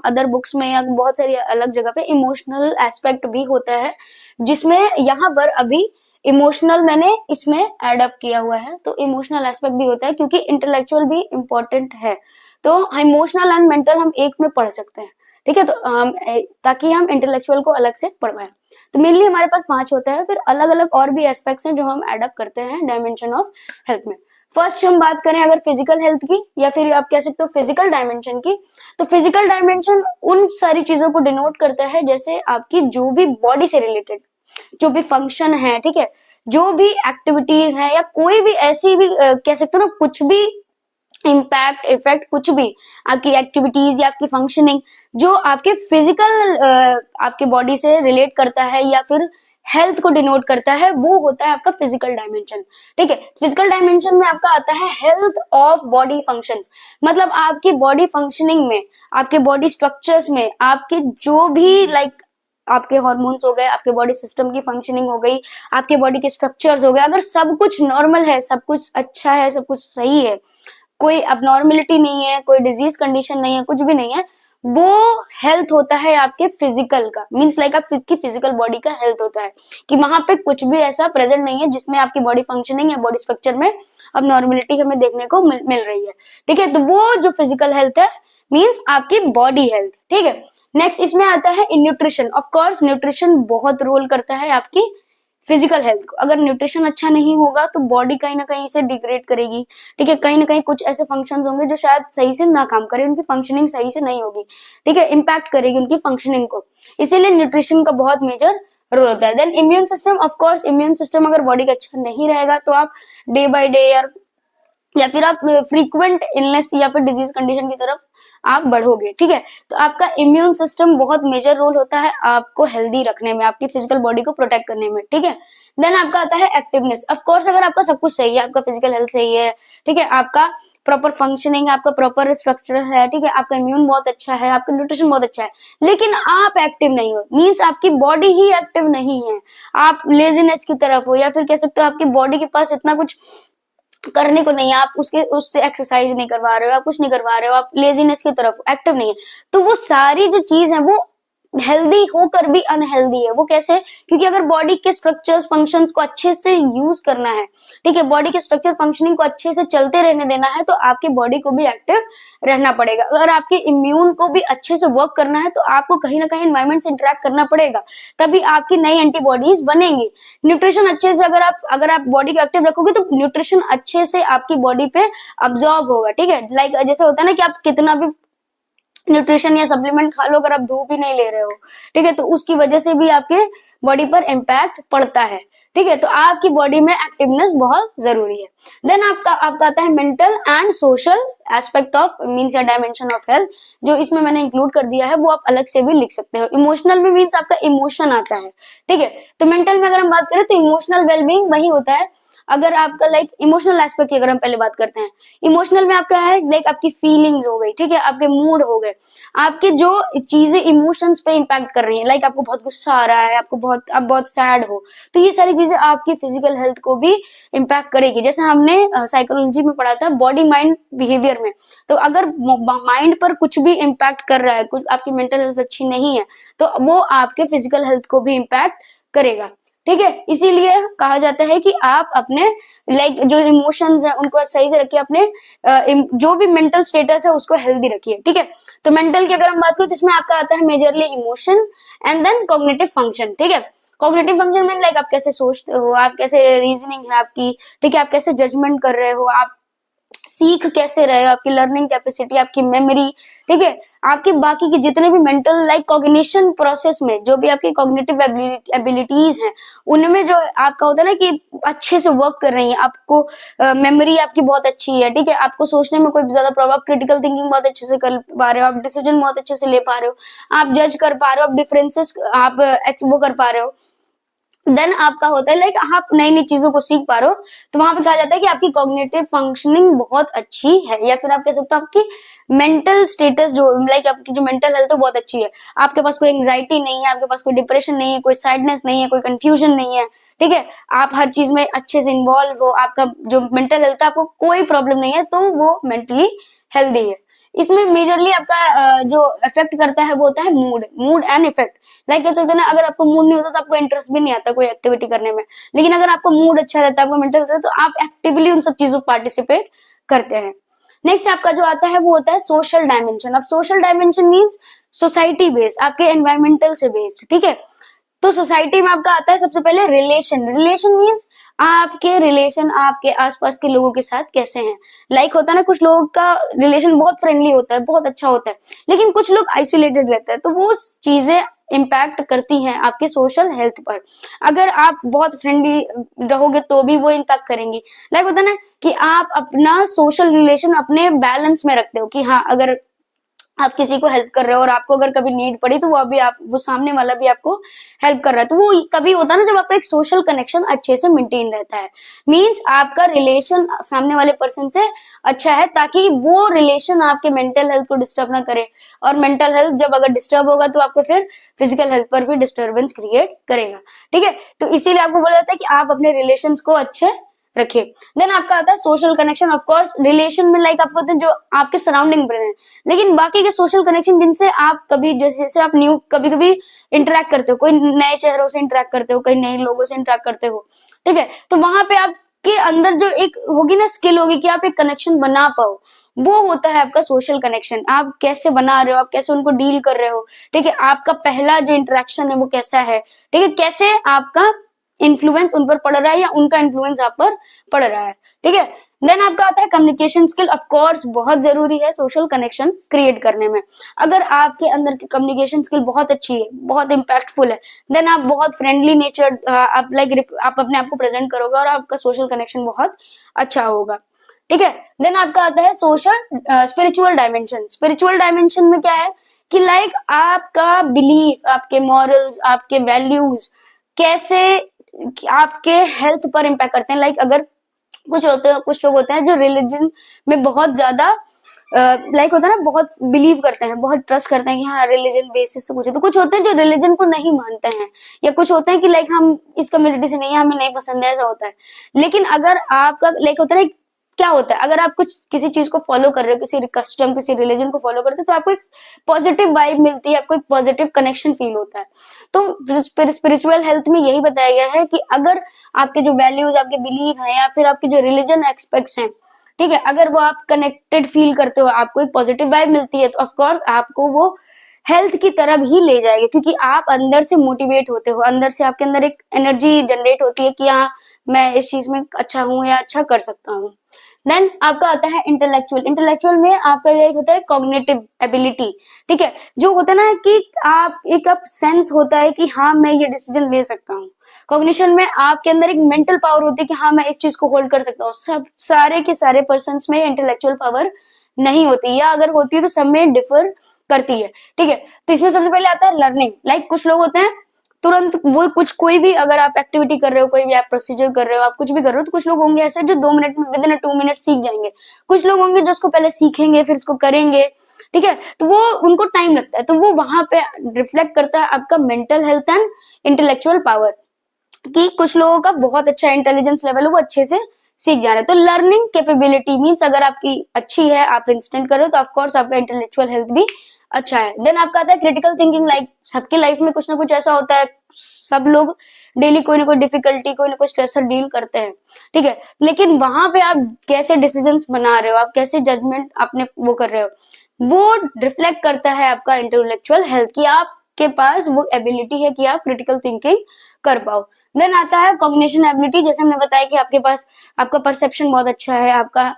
अदर बुक्स में या बहुत सारी अलग जगह पे इमोशनल एस्पेक्ट भी होता है, जिसमें यहाँ पर अभी इमोशनल मैंने इसमें एडअप किया हुआ है, तो इमोशनल एस्पेक्ट भी होता है क्योंकि इंटेलेक्चुअल भी इम्पोर्टेंट है। तो इमोशनल एंड मेंटल हम एक में पढ़ सकते हैं, ठीक है, तो ताकि हम इंटेलेक्चुअल को अलग से पढ़वाएं। तो मेनली हमारे पास 5 होता है, फिर अलग अलग और भी एस्पेक्ट्स हैं जो हम एडअप करते हैं डायमेंशन ऑफ हेल्थ में। फर्स्ट हम बात करें अगर फिजिकल हेल्थ की या फिर आप कह सकते हो फिजिकल डायमेंशन की, तो फिजिकल डायमेंशन उन सारी चीजों को डिनोट करता है जैसे आपकी जो भी बॉडी से रिलेटेड जो भी फंक्शन है, ठीक है, जो भी एक्टिविटीज है या कोई भी ऐसी भी कह सकते हो ना, कुछ भी इम्पैक्ट इफेक्ट, कुछ भी आपकी एक्टिविटीज या आपकी फंक्शनिंग जो आपके फिजिकल आपके बॉडी से रिलेट करता है या फिर हेल्थ को डिनोट करता है, वो होता है आपका फिजिकल डायमेंशन, ठीक है। फिजिकल डायमेंशन में आपका आता है हेल्थ ऑफ बॉडी फंक्शंस, मतलब आपकी बॉडी फंक्शनिंग में, आपके बॉडी स्ट्रक्चर्स में, आपके जो भी लाइक आपके हार्मोन्स हो गए, आपके बॉडी सिस्टम की फंक्शनिंग हो गई, आपके बॉडी के स्ट्रक्चर्स हो गए, अगर सब कुछ नॉर्मल है, सब कुछ अच्छा है, सब कुछ सही है, कोई अबनॉर्मलिटी नहीं है, कोई डिजीज कंडीशन नहीं है, कुछ भी नहीं है, वो हेल्थ होता है आपके फिजिकल का, मीन्स लाइक आपकी फिजिकल बॉडी का हेल्थ होता है कि वहां पे कुछ भी ऐसा प्रेजेंट नहीं है जिसमें आपकी बॉडी फंक्शनिंग या बॉडी स्ट्रक्चर में अब नॉर्मेलिटी हमें देखने को मिल रही है। ठीक है, तो वो जो फिजिकल हेल्थ है मीन्स आपकी बॉडी हेल्थ। ठीक है, नेक्स्ट इसमें आता है न्यूट्रिशन। ऑफ कोर्स न्यूट्रिशन बहुत रोल करता है आपकी फिजिकल हेल्थ को। अगर न्यूट्रिशन अच्छा नहीं होगा तो बॉडी कहीं ना कहीं से डिग्रेड करेगी। ठीक है, कहीं ना कहीं कुछ ऐसे फंक्शंस होंगे जो शायद सही से ना काम करे, उनकी फंक्शनिंग सही से नहीं होगी। ठीक है, इम्पैक्ट करेगी उनकी फंक्शनिंग को, इसीलिए न्यूट्रिशन का बहुत मेजर रोल होता है। Then immune system, of course immune system अगर बॉडी का अच्छा नहीं रहेगा तो आप डे बाय डे या फिर आप फ्रीक्वेंट इलनेस या फिर डिजीज कंडीशन की तरफ आप बढ़ोगे। ठीक है, तो आपका इम्यून सिस्टम बहुत मेजर रोल होता है आपको हेल्दी रखने में, आपकी फिजिकल बॉडी को प्रोटेक्ट करने में। ठीक है, देन आपका आता है एक्टिवनेस। ऑफ कोर्स अगर आपका सब कुछ सही है, आपका फिजिकल हेल्थ सही है, ठीक है, आपका प्रॉपर फंक्शनिंग, आपका प्रॉपर स्ट्रक्चर है, ठीक है, आपका इम्यून बहुत अच्छा है, आपका न्यूट्रिशन बहुत अच्छा है, लेकिन आप एक्टिव नहीं हो, मीन्स आपकी बॉडी ही एक्टिव नहीं है, आप लेजीनेस की तरफ हो, या फिर कह सकते हो आपकी बॉडी के पास इतना कुछ करने को नहीं है, आप उससे एक्सरसाइज नहीं करवा रहे हो, आप कुछ नहीं करवा रहे हो, आप लेजीनेस की तरफ एक्टिव नहीं है, तो वो सारी जो चीज है वो हेल्दी होकर भी अनहेल्दी है। वो कैसे? क्योंकि अगर बॉडी के स्ट्रक्चर्स फंक्शंस को अच्छे से यूज करना है, ठीक है, बॉडी के स्ट्रक्चर फंक्शनिंग को अच्छे से चलते रहने देना है, तो आपकी बॉडी को भी एक्टिव रहना पड़ेगा। अगर आपके इम्यून को भी अच्छे से वर्क करना है तो आपको कहीं ना कहीं एनवायरमेंट से इंटरेक्ट करना पड़ेगा, तभी आपकी नई एंटीबॉडीज बनेंगी। न्यूट्रिशन अच्छे से अगर आप बॉडी को एक्टिव रखोगे तो न्यूट्रिशन अच्छे से आपकी बॉडी पे अब्सॉर्ब होगा। ठीक है, लाइक जैसे होता है ना कि आप कितना भी न्यूट्रिशन या सप्लीमेंट खा लो, अगर आप धूप ही नहीं ले रहे हो, ठीक है, तो उसकी वजह से भी आपके बॉडी पर इम्पैक्ट पड़ता है। ठीक है, तो आपकी बॉडी में एक्टिवनेस बहुत जरूरी है। देन आपका आता है mental and social aspect of means या डायमेंशन ऑफ हेल्थ, जो इसमें मैंने इंक्लूड कर दिया है, वो आप अलग से भी लिख सकते हो। इमोशनल में मीन्स आपका इमोशन आता है। ठीक है, तो मेंटल में अगर हम बात करें तो इमोशनल वेलबींग वही होता है, अगर आपका लाइक इमोशनल एस्पेक्ट की अगर हम पहले बात करते हैं, इमोशनल में आपका है लाइक आपकी फीलिंग्स हो गई, ठीक है, आपके मूड हो गए, आपके जो चीजें इमोशंस पे इम्पैक्ट कर रही है, लाइक आपको बहुत गुस्सा आ रहा है, आप बहुत सैड हो, तो ये सारी चीजें आपकी फिजिकल हेल्थ को भी इम्पैक्ट करेगी। जैसे हमने साइकोलॉजी में पढ़ा था बॉडी माइंड बिहेवियर में, तो अगर माइंड पर कुछ भी इम्पैक्ट कर रहा है, कुछ आपकी मेंटल हेल्थ अच्छी नहीं है, तो वो आपके फिजिकल हेल्थ को भी इम्पैक्ट करेगा। ठीक है, इसीलिए कहा जाता है कि आप अपने लाइक जो इमोशंस है उनको सही से रखिए, अपने जो भी मेंटल स्टेटस है उसको हेल्दी रखिए। ठीक है, तो मेंटल की अगर हम बात करें तो इसमें आपका आता है majorly emotion and then cognitive function. ठीक है, कॉग्निटिव फंक्शन में लाइक आप कैसे सोचते हो, आप कैसे रीजनिंग है आपकी, ठीक है, आप कैसे जजमेंट कर रहे हो, आप सीख कैसे रहे हो, आपकी लर्निंग कैपेसिटी, आपकी मेमोरी, ठीक है, आपके बाकी के जितने भी मेंटल लाइक कॉग्निशन प्रोसेस में जो भी आपकी कॉग्निटिव एबिलिटीज हैं, उनमें जो आपका होता है ना कि अच्छे से वर्क कर रही है, आपको मेमोरी आपकी बहुत अच्छी है, ठीक है, आपको सोचने में कोई ज्यादा प्रॉब्लम, क्रिटिकल थिंकिंग बहुत अच्छे से कर पा रहे हो, आप डिसीजन बहुत अच्छे से ले पा रहे हो, आप जज कर पा रहे हो, आप डिफरेंसेस आप वो कर पा रहे हो, देन आपका होता है लाइक आप नई नई चीजों को सीख पा रहे हो, तो वहां पे कहा जाता है कि आपकी कॉग्निटिव फंक्शनिंग बहुत अच्छी है, या फिर आप कह सकते हो आपकी मेंटल स्टेटस जो लाइक आपकी जो मेंटल हेल्थ है बहुत अच्छी है, आपके पास कोई एंग्जाइटी नहीं है, आपके पास कोई डिप्रेशन नहीं है, कोई सैडनेस नहीं है, कोई कंफ्यूजन नहीं है। ठीक है, आप हर चीज में अच्छे से इन्वॉल्व हो, आपका जो मेंटल हेल्थ है आपको कोई प्रॉब्लम नहीं है, तो वो मेंटली हेल्दी है। इसमें मेजरली आपका जो इफेक्ट करता है वो होता है मूड एंड इफेक्ट। लाइक कह सकते हैं ना, अगर आपको मूड नहीं होता तो आपको इंटरेस्ट भी नहीं आता कोई एक्टिविटी करने में, लेकिन अगर आपका मूड अच्छा रहता है, आपका मेंटल रहता है, तो आप एक्टिवली उन सब चीजों को पार्टिसिपेट करते हैं। नेक्स्ट आपका जो आता है वो होता है सोशल डायमेंशन। अब social dimension means society based, आपके एनवायरमेंटल से बेस्ड। ठीक है, तो सोसाइटी में आपका आता है सबसे पहले रिलेशन मीन्स आपके रिलेशन आपके आसपास के लोगों के साथ कैसे हैं। लाइक होता है ना, कुछ लोगों का रिलेशन बहुत फ्रेंडली होता है, बहुत अच्छा होता है, लेकिन कुछ लोग आइसोलेटेड रहते हैं, तो वो चीजें इम्पैक्ट करती हैं आपके सोशल हेल्थ पर। अगर आप बहुत फ्रेंडली रहोगे तो भी वो इम्पैक्ट करेंगी। लाइक होता है ना कि आप अपना सोशल रिलेशन अपने बैलेंस में रखते हो, कि हाँ अगर आप किसी को हेल्प कर रहे हो और आपको अगर कभी नीड पड़ी तो वो सामने वाला भी आपको हेल्प कर रहा है, तो वो तभी होता है ना जब आपका एक सोशल कनेक्शन अच्छे से मेंटेन रहता है। मींस आपका रिलेशन सामने वाले पर्सन से अच्छा है, ताकि वो रिलेशन आपके मेंटल हेल्थ को डिस्टर्ब ना करे, और मेंटल हेल्थ जब अगर डिस्टर्ब होगा तो आपको फिर फिजिकल हेल्थ पर भी डिस्टर्बेंस क्रिएट करेगा। ठीक है, तो इसीलिए आपको बोला जाता है कि आप अपने रिलेशंस को अच्छे रखिए। देन आपका आता है social connection. Of course relation में लाइक आपको होते हैं जो आपके सराउंडिंग प्रेजेंट, लेकिन बाकी के सोशल कनेक्शन जिनसे आप कभी जैसे आप न्यू कभी कभी इंटरेक्ट करते हो, कोई नए चेहरों से इंटरेक्ट करते हो, कई नए लोगों से इंटरेक्ट करते हो, ठीक है, तो वहां पे आपके अंदर जो एक होगी ना स्किल होगी कि आप एक कनेक्शन बना पाओ, वो होता है आपका सोशल कनेक्शन। आप कैसे बना रहे हो, आप कैसे उनको डील कर रहे हो, ठीक है, आपका पहला जो इंटरेक्शन है वो कैसा है, ठीक है, कैसे आपका इन्फ्लुएंस उन पर पड़ रहा है या उनका इन्फ्लुएंस आप पर पड़ रहा है, ठीक है। देन आपका आता है कम्युनिकेशन स्किल। ऑफ कोर्स बहुत जरूरी है सोशल कनेक्शन क्रिएट करने में। अगर आपके अंदर की कम्युनिकेशन स्किल बहुत अच्छी है, बहुत इम्पैक्टफुल है, देन आप बहुत फ्रेंडली नेचर आप लाइक आप अपने आप को प्रेजेंट करोगे और आपका सोशल कनेक्शन बहुत अच्छा होगा, ठीक है। देन आपका आता है social spiritual dimension. Spiritual dimension में क्या है कि लाइक आपका बिलीफ, आपके मॉरल्स, आपके वैल्यूज कैसे आपके हेल्थ पर इम्पैक्ट करते हैं। लाइक अगर कुछ लोग होते हैं जो रिलीजन में बहुत ज्यादा लाइक होता है ना, बहुत बिलीव करते हैं, बहुत ट्रस्ट करते हैं कि हाँ रिलीजन बेसिस से कुछ है, तो कुछ होते हैं जो रिलीजन को नहीं मानते हैं, या कुछ होते हैं कि लाइक हम इस कम्युनिटी से नहीं है, हमें नहीं पसंद है, ऐसा होता है। लेकिन अगर आपका लाइक होता है ना, क्या होता है अगर आप कुछ किसी चीज को फॉलो कर रहे हो, किसी कस्टम किसी रिलीजन को फॉलो करते हो, तो आपको एक पॉजिटिव वाइब मिलती है, आपको एक पॉजिटिव कनेक्शन फील होता है। तो स्पिरिचुअल हेल्थ में यही बताया गया है कि अगर आपके जो वैल्यूज, आपके बिलीव है, या फिर आपके जो रिलीजन एक्सपेक्ट्स हैं, ठीक है, अगर वो आप कनेक्टेड फील करते हो, आपको एक पॉजिटिव वाइब मिलती है, तो ऑफकोर्स आपको वो हेल्थ की तरफ ही ले जाएगी, क्योंकि आप अंदर से मोटिवेट होते हो, अंदर से आपके अंदर एक एनर्जी जनरेट होती है कि हाँ मैं इस चीज में अच्छा हूँ या अच्छा कर सकता हूँ। देन आपका आता है इंटेलेक्चुअल। इंटेलेक्चुअल में आपका एक होता है कॉग्निटिव एबिलिटी, ठीक है, जो होता है ना कि आप एक आप सेंस होता है कि हाँ मैं ये डिसीजन ले सकता हूँ। कॉग्निशन में आपके अंदर एक मेंटल पावर होती है कि हाँ मैं इस चीज को होल्ड कर सकता हूँ। सब सारे के सारे पर्सन में इंटेलेक्चुअल पावर नहीं होती, या अगर होती है तो सब में डिफर करती है, ठीक है। तो इसमें सबसे पहले आता है लर्निंग। लाइक कुछ लोग होते हैं तुरंत वो कुछ कोई भी अगर आप एक्टिविटी कर रहे हो, कोई भी आप प्रोसीजर कर रहे हो, आप कुछ भी कर रहे हो, तो कुछ लोग होंगे ऐसे जो 2 मिनट में, विद इन 2 मिनट सीख जाएंगे। कुछ लोग होंगे जो उसको पहले सीखेंगे फिर इसको करेंगे, ठीक है, तो वो उनको टाइम लगता है। तो वो वहां पे रिफ्लेक्ट करता है आपका mental health and intellectual power, कि कुछ लोगों का बहुत अच्छा इंटेलिजेंस लेवल है, वो अच्छे से सीख जा रहे हैं। तो लर्निंग कैपेबिलिटी मीन्स अगर आपकी अच्छी है, आप इंस्टेंट कर रहे हो, तो ऑफकोर्स आपका इंटेलेक्चुअल हेल्थ भी अच्छा है। देन आपका आता है क्रिटिकल थिंकिंग। लाइक सबकी लाइफ में कुछ ना कुछ ऐसा होता है, सब लोग डेली कोई ना कोई डिफिकल्टी, कोई ना कोई स्ट्रेसर डील करते हैं, ठीक है, लेकिन वहां पे आप कैसे डिसीजंस बना रहे हो, आप कैसे जजमेंट अपने वो कर रहे हो, वो रिफ्लेक्ट करता है आपका इंटेलेक्चुअल हेल्थ, की आपके पास वो एबिलिटी है कि आप क्रिटिकल थिंकिंग कर पाओ। देन आता है कॉग्निशन एबिलिटी। जैसे हमने बताया कि आपके पास आपका परसेप्शन बहुत अच्छा है, आपका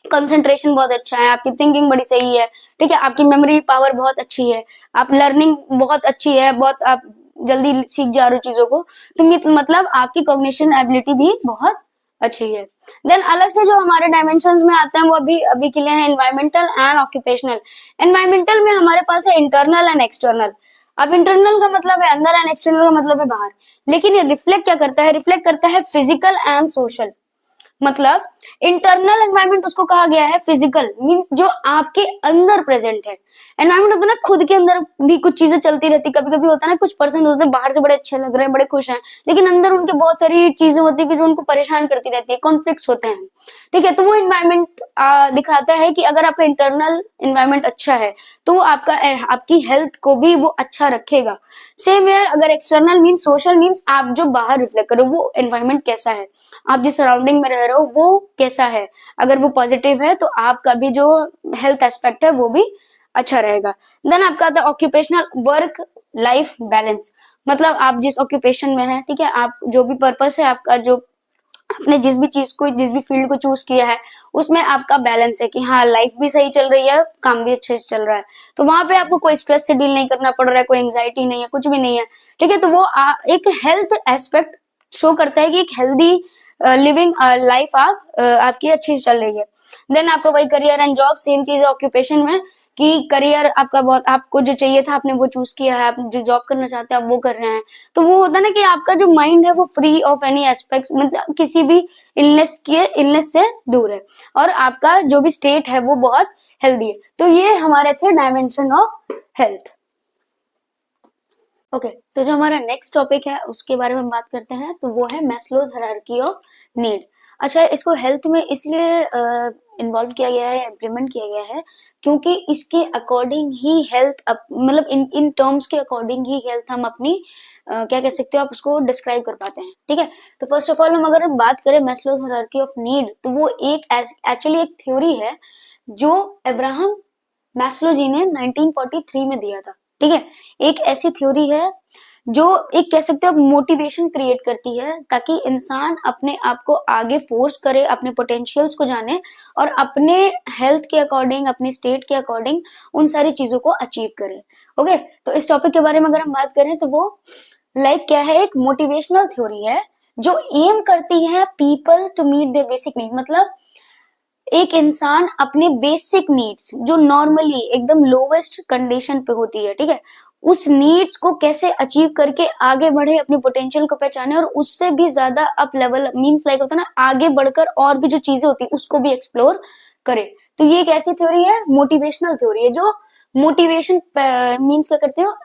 कंसंट्रेशन बहुत अच्छा है, आपकी थिंकिंग बड़ी सही है, ठीक है, आपकी मेमोरी पावर बहुत अच्छी है, आप लर्निंग बहुत अच्छी है, बहुत आप जल्दी सीख जा रहे हो चीजों को, तो मतलब आपकी कॉग्निशन एबिलिटी भी बहुत अच्छी है। देन अलग से जो हमारे डायमेंशंस में आते हैं वो अभी अभी के लिए है एनवायरमेंटल एंड ऑक्यूपेशनल। एनवायरमेंटल में हमारे पास है इंटरनल एंड एक्सटर्नल। अब इंटरनल का मतलब है अंदर एंड एक्सटर्नल का मतलब है बाहर, लेकिन ये रिफ्लेक्ट क्या करता है, रिफ्लेक्ट करता है फिजिकल एंड सोशल। मतलब इंटरनल एनवायरनमेंट उसको कहा गया है फिजिकल, मींस जो आपके अंदर प्रेजेंट है। एनवायरनमेंट होता है ना, खुद के अंदर भी कुछ चीजें चलती रहती, कभी कभी होता है ना कुछ पर्सन होते हैं बाहर से बड़े अच्छे लग रहे हैं, बड़े खुश हैं, लेकिन अंदर उनके बहुत सारी चीजें होती है कि जो उनको परेशान करती रहती है, कॉन्फ्लिक्ट्स होते हैं, ठीक है। तो वो एनवायरनमेंट दिखाता है कि अगर आपका इंटरनल एनवायरनमेंट अच्छा है तो वो आपका आपकी हेल्थ को भी वो अच्छा रखेगा। सेम वेयर अगर एक्सटर्नल मीन्स सोशल, मीन्स आप जो बाहर रिफ्लेक्ट करो वो एनवायरनमेंट कैसा है, आप जिस सराउंडिंग में रह रहे हो वो कैसा है, अगर वो पॉजिटिव है तो आपका भी जो हेल्थ एस्पेक्ट है वो भी अच्छा रहेगा। देन आपका आता है ऑक्यूपेशनल वर्क लाइफ बैलेंस। मतलब आप जिस ऑक्यूपेशन में है, ठीक है, आप जो भी पर्पस है आपका, जो आपने जिस भी चीज को, जिस भी फील्ड को चूज किया है, उसमें आपका बैलेंस है कि हाँ लाइफ भी सही चल रही है, काम भी अच्छे से चल रहा है, तो वहां पे आपको कोई स्ट्रेस से डील नहीं करना पड़ रहा है, कोई एंजाइटी नहीं है, कुछ भी नहीं है, ठीक है। तो वो एक हेल्थ एस्पेक्ट शो करता है कि एक हेल्दी लिविंग लाइफ आपकी अच्छी से चल रही है। देन आपका वही करियर एंड जॉब, सेम चीज है ऑक्यूपेशन में, कि करियर आपका बहुत, आपको जो चाहिए था आपने वो चूज किया है, आप जो जॉब करना चाहते हैं आप वो कर रहे हैं, तो वो होता है ना कि आपका जो माइंड है वो फ्री ऑफ एनी एस्पेक्ट्स, मतलब किसी भी इलनेस से दूर है, और आपका जो भी स्टेट है वो बहुत हेल्दी है। तो ये हमारे थे डायमेंशन ऑफ हेल्थ। ओके, तो जो हमारा नेक्स्ट टॉपिक है उसके बारे में हम बात करते हैं, तो वो है मैस्लोज हायरार्की ऑफ नीड। अच्छा, इसको हेल्थ में इसलिए इन्वॉल्व किया गया है, इम्प्लीमेंट किया गया है, क्योंकि इसके अकॉर्डिंग ही हेल्थ, मतलब इन टर्म्स के अकॉर्डिंग ही हेल्थ हम अपनी क्या कह सकते हो आप उसको डिस्क्राइब कर पाते हैं। ठीक है, तो फर्स्ट ऑफ ऑल हम अगर बात करें मैस्लोज हायरार्की ऑफ नीड, तो वो एक एक्चुअली एक थ्योरी है जो अब्राहम मैस्लो जी ने 1943 में दिया था। ठीक है, एक ऐसी थ्योरी है जो एक कह सकते हो मोटिवेशन क्रिएट करती है ताकि इंसान अपने आप को आगे फोर्स करे, अपने पोटेंशियल्स को जाने और अपने हेल्थ के अकॉर्डिंग, अपने स्टेट के अकॉर्डिंग उन सारी चीजों को अचीव करे। ओके, तो इस टॉपिक के बारे में अगर हम बात करें तो वो क्या है, एक मोटिवेशनल थ्योरी है जो एम करती है people to meet their basic need. मतलब एक इंसान अपने बेसिक नीड्स जो नॉर्मली एकदम लोवेस्ट कंडीशन पे होती है, ठीक है, उस नीड्स को कैसे अचीव करके आगे बढ़े, अपने पोटेंशियल को पहचाने और उससे भी ज्यादा अप लेवल, मींस लाइक होता है ना, आगे बढ़कर और भी जो चीजें होती है उसको भी एक्सप्लोर करे। तो ये एक ऐसी थ्योरी है, मोटिवेशनल थ्योरी है, जो मोटिवेशन मींस क्या करते हो,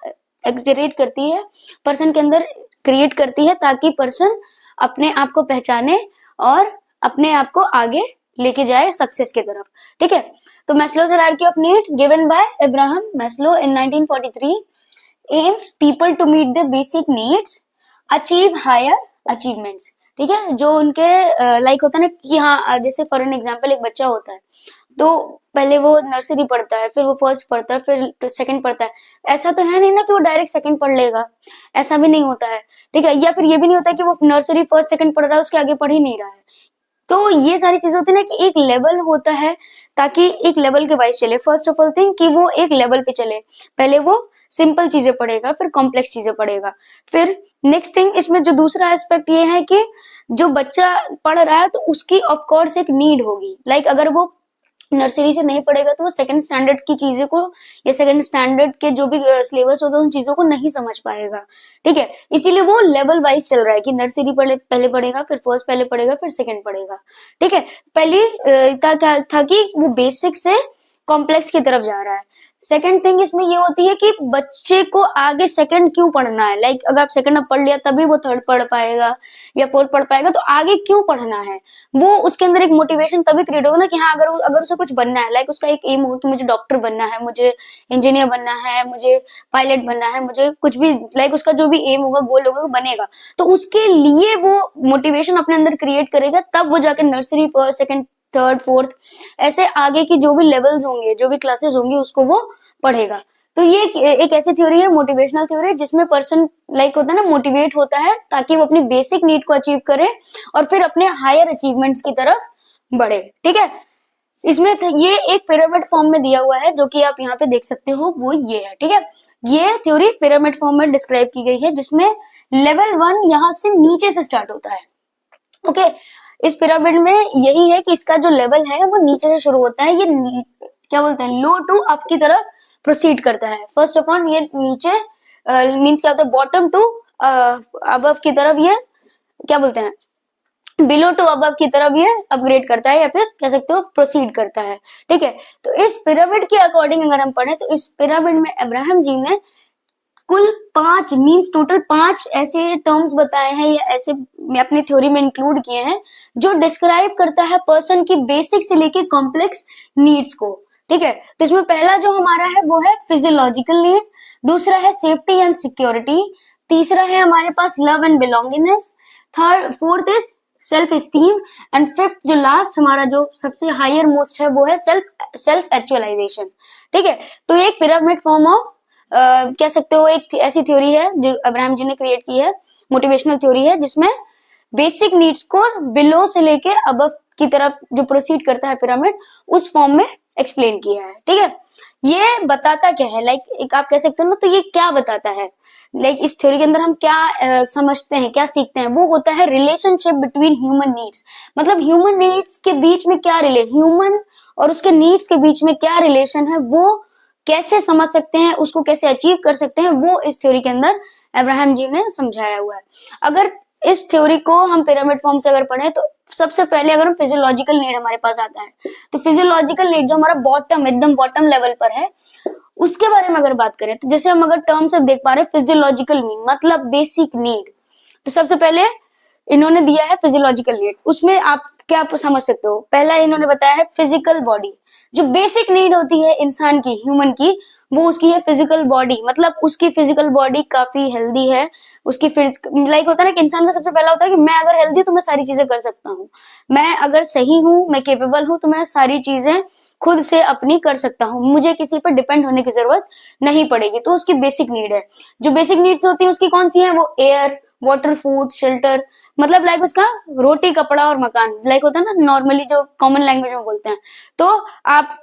एक्सजरेट करती है पर्सन के अंदर, क्रिएट करती है ताकि पर्सन अपने आप को पहचाने और अपने आप को आगे लेके जाए सक्सेस की तरफ। ठीक है, तो Maslow's hierarchy of need given by Abraham Maslow in 1943 aims people to meet the basic needs, achieve higher achievements. ठीक है, जो उनके लाइक होता है ना कि हाँ, जैसे फॉर एन एग्जांपल एक बच्चा होता है तो पहले वो नर्सरी पढ़ता है, फिर वो फर्स्ट पढ़ता है, फिर सेकंड पढ़ता है। ऐसा तो है नहीं ना कि वो डायरेक्ट सेकंड पढ़ लेगा, ऐसा भी नहीं होता है। ठीक है, या फिर ये भी नहीं होता है कि वो नर्सरी फर्स्ट सेकंड पढ़ रहा है उसके आगे पढ़ ही नहीं रहा है। तो ये सारी चीजें होती है ना कि एक लेवल होता है ताकि एक लेवल के वाइज चले। फर्स्ट ऑफ ऑल थिंग कि वो एक लेवल पे चले, पहले वो सिंपल चीजें पढ़ेगा, फिर कॉम्प्लेक्स चीजें पढ़ेगा। फिर नेक्स्ट थिंग इसमें जो दूसरा एस्पेक्ट ये है कि जो बच्चा पढ़ रहा है तो उसकी ऑफ कोर्स एक नीड होगी। लाइक अगर वो नर्सरी से नहीं पढ़ेगा तो वो सेकंड स्टैंडर्ड की चीजें को या सेकंड स्टैंडर्ड के जो भी सिलेबस होता है उन चीजों को नहीं समझ पाएगा। ठीक है, इसीलिए वो लेवल वाइज चल रहा है कि नर्सरी पहले पढ़ेगा, फिर फर्स्ट पहले पढ़ेगा, फिर सेकंड पढ़ेगा। ठीक है, पहले था कि वो बेसिक से कॉम्प्लेक्स की तरफ जा रहा है। सेकंड थिंग इसमें ये होती है कि बच्चे को आगे सेकंड क्यों पढ़ना है। लाइक अगर आप सेकंड अब पढ़ लिया तभी वो थर्ड पढ़ पाएगा या फोर्थ पढ़ पाएगा, तो आगे क्यों पढ़ना है, वो उसके अंदर एक मोटिवेशन तभी क्रिएट होगा ना कि हाँ अगर उसे कुछ बनना है, लाइक उसका एक एम होगा कि मुझे डॉक्टर बनना है, मुझे इंजीनियर बनना है, मुझे पायलट बनना है, मुझे कुछ भी, लाइक उसका जो भी एम होगा, गोल होगा, वो बनेगा। तो उसके लिए वो मोटिवेशन अपने अंदर क्रिएट करेगा, तब वो जाकर nursery first second third fourth ऐसे आगे की जो भी लेवल्स होंगे, जो भी क्लासेस होंगी, उसको वो पढ़ेगा। तो ये एक ऐसी थ्योरी है, मोटिवेशनल थ्योरी, जिसमें पर्सन लाइक होता है ना मोटिवेट होता है ताकि वो अपनी बेसिक नीड को अचीव करे और फिर अपने हायर अचीवमेंट्स की तरफ बढ़े। ठीक है, इसमें ये एक पिरामिड फॉर्म में दिया हुआ है जो कि आप यहाँ पे देख सकते हो, वो ये है। ठीक है, ये थ्योरी पिरामिड फॉर्म में डिस्क्राइब की गई है जिसमें लेवल 1 यहाँ से नीचे से स्टार्ट होता है। ओके, इस पिरामिड में यही है कि इसका जो लेवल है वो नीचे से शुरू होता है, ये क्या बोलते हैं, लो टू अप की तरफ प्रोसीड करता है। फर्स्ट ऑफ ऑल ये नीचे मींस क्या होता है, बॉटम टू अबव की तरफ ये क्या बोलते हैं, बिलो टू अबव की तरफ ये अपग्रेड करता है या फिर कह सकते हो प्रोसीड करता है। ठीक है, तो इस पिरामिड के अकॉर्डिंग अगर हम पढ़े तो इस पिरामिड में अब्राहम जी ने कुल 5 मींस टोटल 5 ऐसे टर्म्स बताए हैं या ऐसे अपनी थ्योरी में इंक्लूड किए हैं जो डिस्क्राइब करता है पर्सन की बेसिक से लेके कॉम्प्लेक्स नीड्स को। ठीक है, तो इसमें पहला जो हमारा है वो है फिजियोलॉजिकल नीड, दूसरा है सेफ्टी एंड सिक्योरिटी, तीसरा है हमारे पास love and belongingness, fourth is self esteem and fifth जो लास्ट हमारा जो सबसे हायर मोस्ट है वो है सेल्फ एक्चुअलाइजेशन। ठीक है, तो एक पिरामिड फॉर्म ऑफ कह सकते हो एक ऐसी थ्योरी है जो अब्राहम जी ने क्रिएट की है, मोटिवेशनल थ्योरी है, जिसमें बेसिक नीड्स को बिलो से लेके अबव की तरफ जो प्रोसीड करता है पिरामिड, उस फॉर्म में एक्सप्लेन किया है। ठीक है, ये बताता क्या है, लाइक एक आप कह सकते हो ना, तो ये क्या बताता है, लाइक इस थ्योरी के अंदर हम क्या समझते हैं, क्या सीखते हैं, वो होता है रिलेशनशिप बिटवीन ह्यूमन नीड्स। मतलब ह्यूमन नीड्स के बीच में क्या ह्यूमन और उसके नीड्स के बीच में क्या रिलेशन है, वो कैसे समझ सकते हैं, उसको कैसे अचीव कर सकते हैं, वो इस थ्योरी के अंदर अब्राहम जी ने समझाया हुआ है। अगर इस थ्योरी को हम पिरामिड फॉर्म से अगर पढ़े तो सबसे पहले अगर हम फिजियोलॉजिकल नीड हमारे पास आता है, तो फिजियोलॉजिकल नीड जो हमारा बॉटम एकदम बॉटम लेवल पर है, उसके बारे में अगर बात करें तो जैसे हम अगर टर्म से देख पा रहे हैं फिजियोलॉजिकल नीड मतलब बेसिक नीड, तो सबसे पहले इन्होंने दिया है फिजियोलॉजिकल नीड। उसमें आप क्या आप समझ सकते हो? पहला इन्होंने बताया है फिजिकल बॉडी, जो बेसिक नीड होती है इंसान की, ह्यूमन की, वो उसकी है फिजिकल बॉडी, मतलब उसकी फिजिकल बॉडी काफी हेल्दी है। उसकी लाइक होता है ना कि इंसान का सबसे पहला होता है कि मैं अगर हेल्दी तो मैं सारी चीजें कर सकता हूँ, मैं अगर सही हूँ, मैं केपेबल हूँ, तो मैं सारी चीजें खुद से अपनी कर सकता हूँ, मुझे किसी पर डिपेंड होने की जरूरत नहीं पड़ेगी। तो उसकी बेसिक नीड है। जो बेसिक नीड्स होती है उसकी कौन सी है? वो एयर, वाटर, फूड, शेल्टर, मतलब लाइक उसका रोटी, कपड़ा और मकान, लाइक होता है ना नॉर्मली जो कॉमन लैंग्वेज में बोलते हैं। तो आप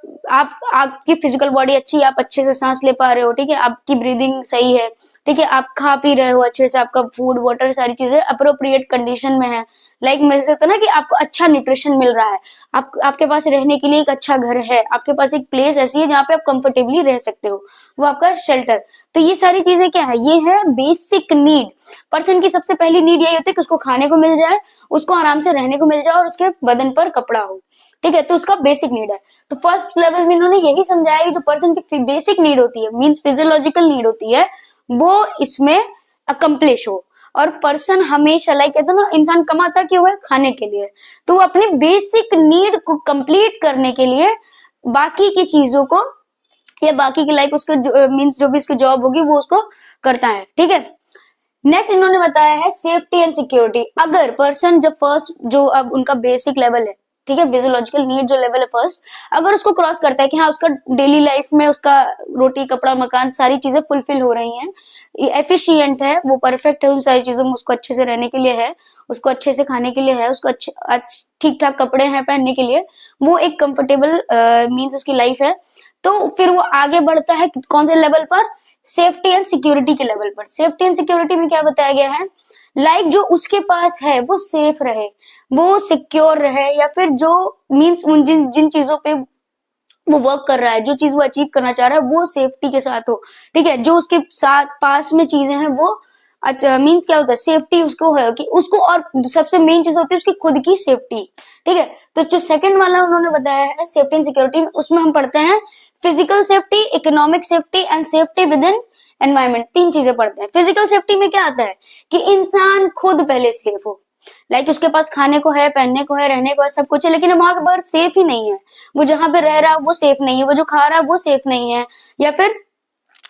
आपकी फिजिकल बॉडी अच्छी है, आप अच्छे से सांस ले पा रहे हो, ठीक है, आपकी ब्रीदिंग सही है, ठीक है, आप खा पी रहे हो अच्छे से, आपका फूड, वाटर, सारी चीजें अप्रोप्रिएट कंडीशन में है। लाइक मैं सकता ना कि आपको अच्छा न्यूट्रिशन मिल रहा है, आपके पास रहने के लिए एक अच्छा घर है, आपके पास एक प्लेस ऐसी है जहाँ पे आप कंफर्टेबली रह सकते हो, वो आपका शेल्टर। तो ये सारी चीजें क्या है? ये है बेसिक नीड। पर्सन की सबसे पहली नीड यही होती है कि उसको खाने को मिल जाए, उसको आराम से रहने को मिल जाए और उसके बदन पर कपड़ा हो, ठीक है, तो उसका बेसिक नीड है। तो फर्स्ट लेवल में इन्होंने यही समझाया कि जो पर्सन की बेसिक नीड होती है, मींस फिजियोलॉजिकल नीड होती है, वो इसमें अकम्प्लिश हो। और पर्सन हमेशा लाइक कहते हैं ना, इंसान कमाता क्यों है? खाने के लिए। तो वो अपनी बेसिक नीड को कंप्लीट करने के लिए बाकी की चीजों को, या बाकी की लाइक उसको मींस जो भी उसकी जॉब होगी वो उसको करता है, ठीक है। नेक्स्ट इन्होंने बताया है सेफ्टी एंड सिक्योरिटी। अगर पर्सन जब फर्स्ट जो अब उनका बेसिक लेवल है, ठीक है, फिजियोलॉजिकल नीड जो लेवल है फर्स्ट, अगर उसको क्रॉस करता है कि हाँ उसका डेली लाइफ में उसका रोटी, कपड़ा, मकान, सारी चीजें फुलफिल हो रही हैं, एफिशिएंट है, वो परफेक्ट है उन सारी चीजों में, उसको अच्छे से रहने के लिए है, उसको अच्छे से खाने के लिए है, उसको अच्छे ठीक ठाक कपड़े हैं पहनने के लिए, वो एक कंफर्टेबल मीन्स उसकी लाइफ है, तो फिर वो आगे बढ़ता है कौन से लेवल पर? सेफ्टी एंड सिक्योरिटी के लेवल पर। सेफ्टी एंड सिक्योरिटी में क्या बताया गया है? लाइक जो उसके पास है वो सेफ रहे, वो सिक्योर रहे, या फिर जो मीन्स जिन जिन चीजों पे वो वर्क कर रहा है, जो चीज वो अचीव करना चाह रहा है, वो सेफ्टी के साथ हो, ठीक है, जो उसके साथ पास में चीजें हैं वो मीन्स क्या होता है? सेफ्टी उसको है कि उसको, और सबसे मेन चीज होती है उसकी खुद की सेफ्टी, ठीक है। तो जो सेकंड वाला उन्होंने बताया है सेफ्टी एंड सिक्योरिटी, उसमें हम पढ़ते हैं physical safety, economic safety and safety with in environment. तीन चीजें पढ़ते हैं। फिजिकल सेफ्टी में क्या आता है कि इंसान खुद पहले सेफ हो, लाइक उसके पास खाने को है, पहनने को है, रहने को है, सब कुछ है, लेकिन वहां पर सेफ ही नहीं है, वो जहां पे रह रहा है वो सेफ नहीं है, वो जो खा रहा है वो सेफ नहीं है, या फिर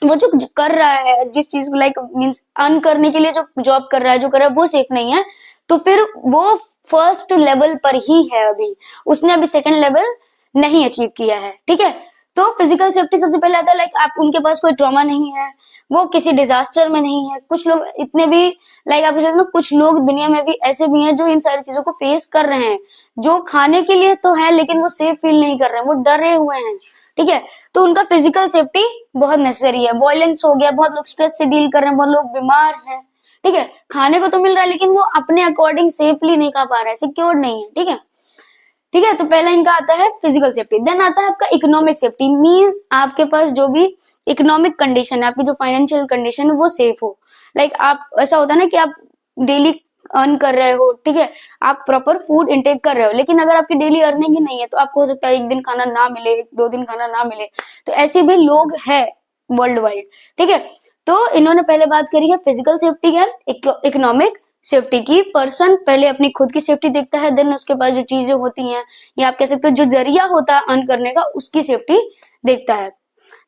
वो जो कर रहा है जिस चीज को लाइक मीन्स अर्न करने के लिए जो जॉब कर रहा है, जो कर रहा है वो सेफ नहीं है, तो फिर वो फर्स्ट लेवल पर ही है, अभी उसने अभी सेकंड लेवल नहीं अचीव किया है, ठीक है। तो फिजिकल सेफ्टी सबसे पहले आता है लाइक आप उनके पास कोई ट्रॉमा नहीं है, वो किसी डिजास्टर में नहीं है। कुछ लोग इतने भी लाइक आप ना, कुछ लोग दुनिया में भी ऐसे भी हैं जो इन सारी चीजों को फेस कर रहे हैं, जो खाने के लिए तो है लेकिन वो सेफ फील नहीं कर रहे हैं, वो डरे हुए हैं, ठीक है। तो उनका फिजिकल सेफ्टी बहुत नेसेसरी है। वायलेंस हो गया, बहुत लोग स्ट्रेस से डील कर रहे हैं, बहुत लोग बीमार हैं, ठीक है, खाने को तो मिल रहा है लेकिन वो अपने अकॉर्डिंग सेफली नहीं खा पा रहा है, सिक्योर नहीं है, ठीक है, ठीक है। तो पहला इनका आता है फिजिकल सेफ्टी। देन आता है आपका इकोनॉमिक सेफ्टी, मींस आपके पास जो भी इकोनॉमिक कंडीशन है, आपकी जो फाइनेंशियल कंडीशन है वो सेफ हो। लाइक आप ऐसा होता है ना कि आप डेली अर्न कर रहे हो, ठीक है, आप प्रॉपर फूड इंटेक कर रहे हो, लेकिन अगर आपकी डेली अर्निंग ही नहीं है तो आपको हो सकता है एक दिन खाना ना मिले, दो दिन खाना ना मिले, तो ऐसे भी लोग हैं वर्ल्ड वाइड, ठीक है। तो इन्होंने पहले बात करी है physical safety and economic safety की। पर्सन पहले अपनी खुद की सेफ्टी देखता है, देन उसके पास जो चीजें होती हैं, या आप कह सकते हो जो जरिया होता है अर्न करने का, उसकी सेफ्टी देखता है।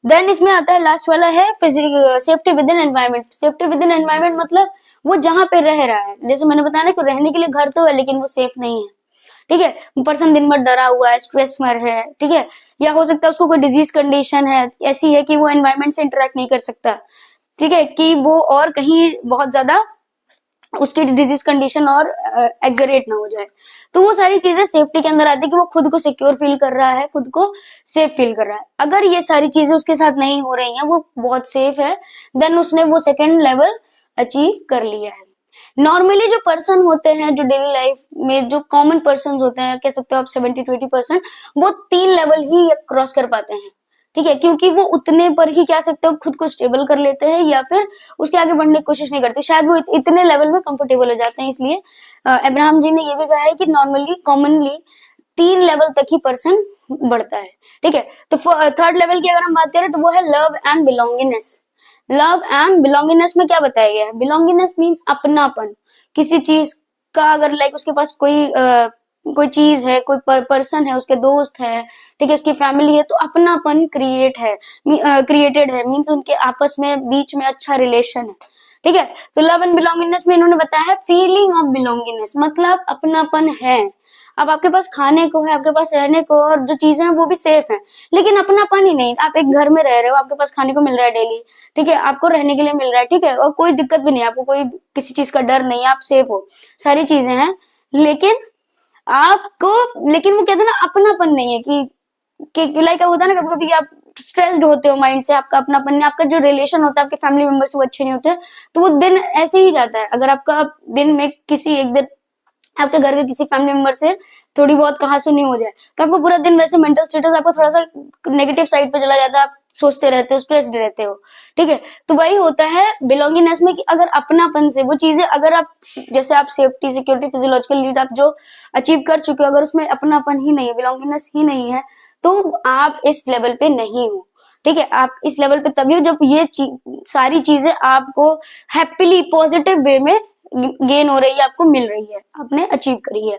देन इसमें आता है लास्ट वाला है safety with in environment. Safety with in environment मतलब वो जहां पे रह रहा है, जैसे मैंने बताया ना कि रहने के लिए घर तो है लेकिन वो सेफ नहीं है, ठीक है, पर्सन दिन भर डरा हुआ है, स्ट्रेस में है, ठीक है, या हो सकता है उसको कोई डिजीज कंडीशन है ऐसी है कि वो एनवायरमेंट से इंटरेक्ट नहीं कर सकता, ठीक है, कि वो और कहीं बहुत ज्यादा उसकी डिजीज कंडीशन और एक्सजरेट ना हो जाए। तो वो सारी चीजें सेफ्टी के अंदर आती है कि वो खुद को सिक्योर फील कर रहा है, खुद को सेफ फील कर रहा है। अगर ये सारी चीजें उसके साथ नहीं हो रही हैं, वो बहुत सेफ है, देन उसने वो सेकंड लेवल अचीव कर लिया है। नॉर्मली जो पर्सन होते हैं, जो डेली लाइफ में जो कॉमन पर्सन होते हैं, कह सकते हो आप 70-80%, वो 3 लेवल ही क्रॉस कर पाते हैं, ठीक है, क्योंकि वो उतने पर ही कह सकते हो खुद को स्टेबल कर लेते हैं, या फिर उसके आगे बढ़ने की कोशिश नहीं करते, शायद वो इतने लेवल में कंफर्टेबल हो जाते हैं। इसलिए अब्राहम जी ने ये भी कहा है कि नॉर्मली कॉमनली 3 लेवल तक ही पर्सन बढ़ता है, ठीक है। तो थर्ड लेवल की अगर हम बात करें तो वो है love and belongingness. Love and belongingness में क्या बताया गया है? बिलोंगिंगनेस मीन्स अपनापन, किसी चीज का अगर लाइक उसके पास कोई कोई चीज है, कोई पर्सन है, उसके दोस्त है, ठीक है, उसकी फैमिली है, तो अपनापन क्रिएटेड है, मीन्स उनके आपस में बीच में अच्छा रिलेशन है, ठीक है। तो लव एंड बिलोंगिंगनेस में इन्होंने बताया है फीलिंग ऑफ बिलोंगिंगनेस, मतलब अपनापन है। अब आपके पास खाने को है, आपके पास रहने को, और जो चीजें हैं वो भी सेफ है, लेकिन अपनापन ही नहीं। आप एक घर में रह रहे हो, आपके पास खाने को मिल रहा है डेली, ठीक है, आपको रहने के लिए मिल रहा है, ठीक है, और कोई दिक्कत भी नहीं है, आपको कोई किसी चीज का डर नहीं है, आप सेफ हो, सारी चीजें हैं, लेकिन लेकिन वो कहते हैं ना, अपनापन नहीं है कि लाइक होता है ना, कभी कभी आप स्ट्रेस्ड होते हो माइंड से, आपका अपनापन नहीं, आपका जो रिलेशन होता है आपके फैमिली मेंबर से वो अच्छे नहीं होते, तो वो दिन ऐसे ही जाता है। अगर आपका दिन में किसी एक दिन आपके घर के किसी फैमिली मेंबर से थोड़ी बहुत कहासुनी हो जाए, तो आपको पूरा दिन वैसे मेंटल स्टेटस आपको थोड़ा सा नेगेटिव साइड पे चला जाता है, आप सोचते रहते हो, स्ट्रेस्ड रहते हो, ठीक है। तो वही होता है बिलोंगिंगनेस में कि अगर अपनापन से वो चीजें, अगर आप जैसे आप सेफ्टी, सिक्योरिटी, फिजियोलॉजिकल नीड आप जो अचीव कर चुके हो, अगर उसमें अपनापन ही नहीं है, बिलोंगिंगनेस ही नहीं है, तो आप इस लेवल पे नहीं हो, ठीक है। आप इस लेवल पे तभी हो जब ये सारी चीजें आपको हैप्पीली पॉजिटिव वे में गेन हो रही है, आपको मिल रही है, आपने अचीव करी है,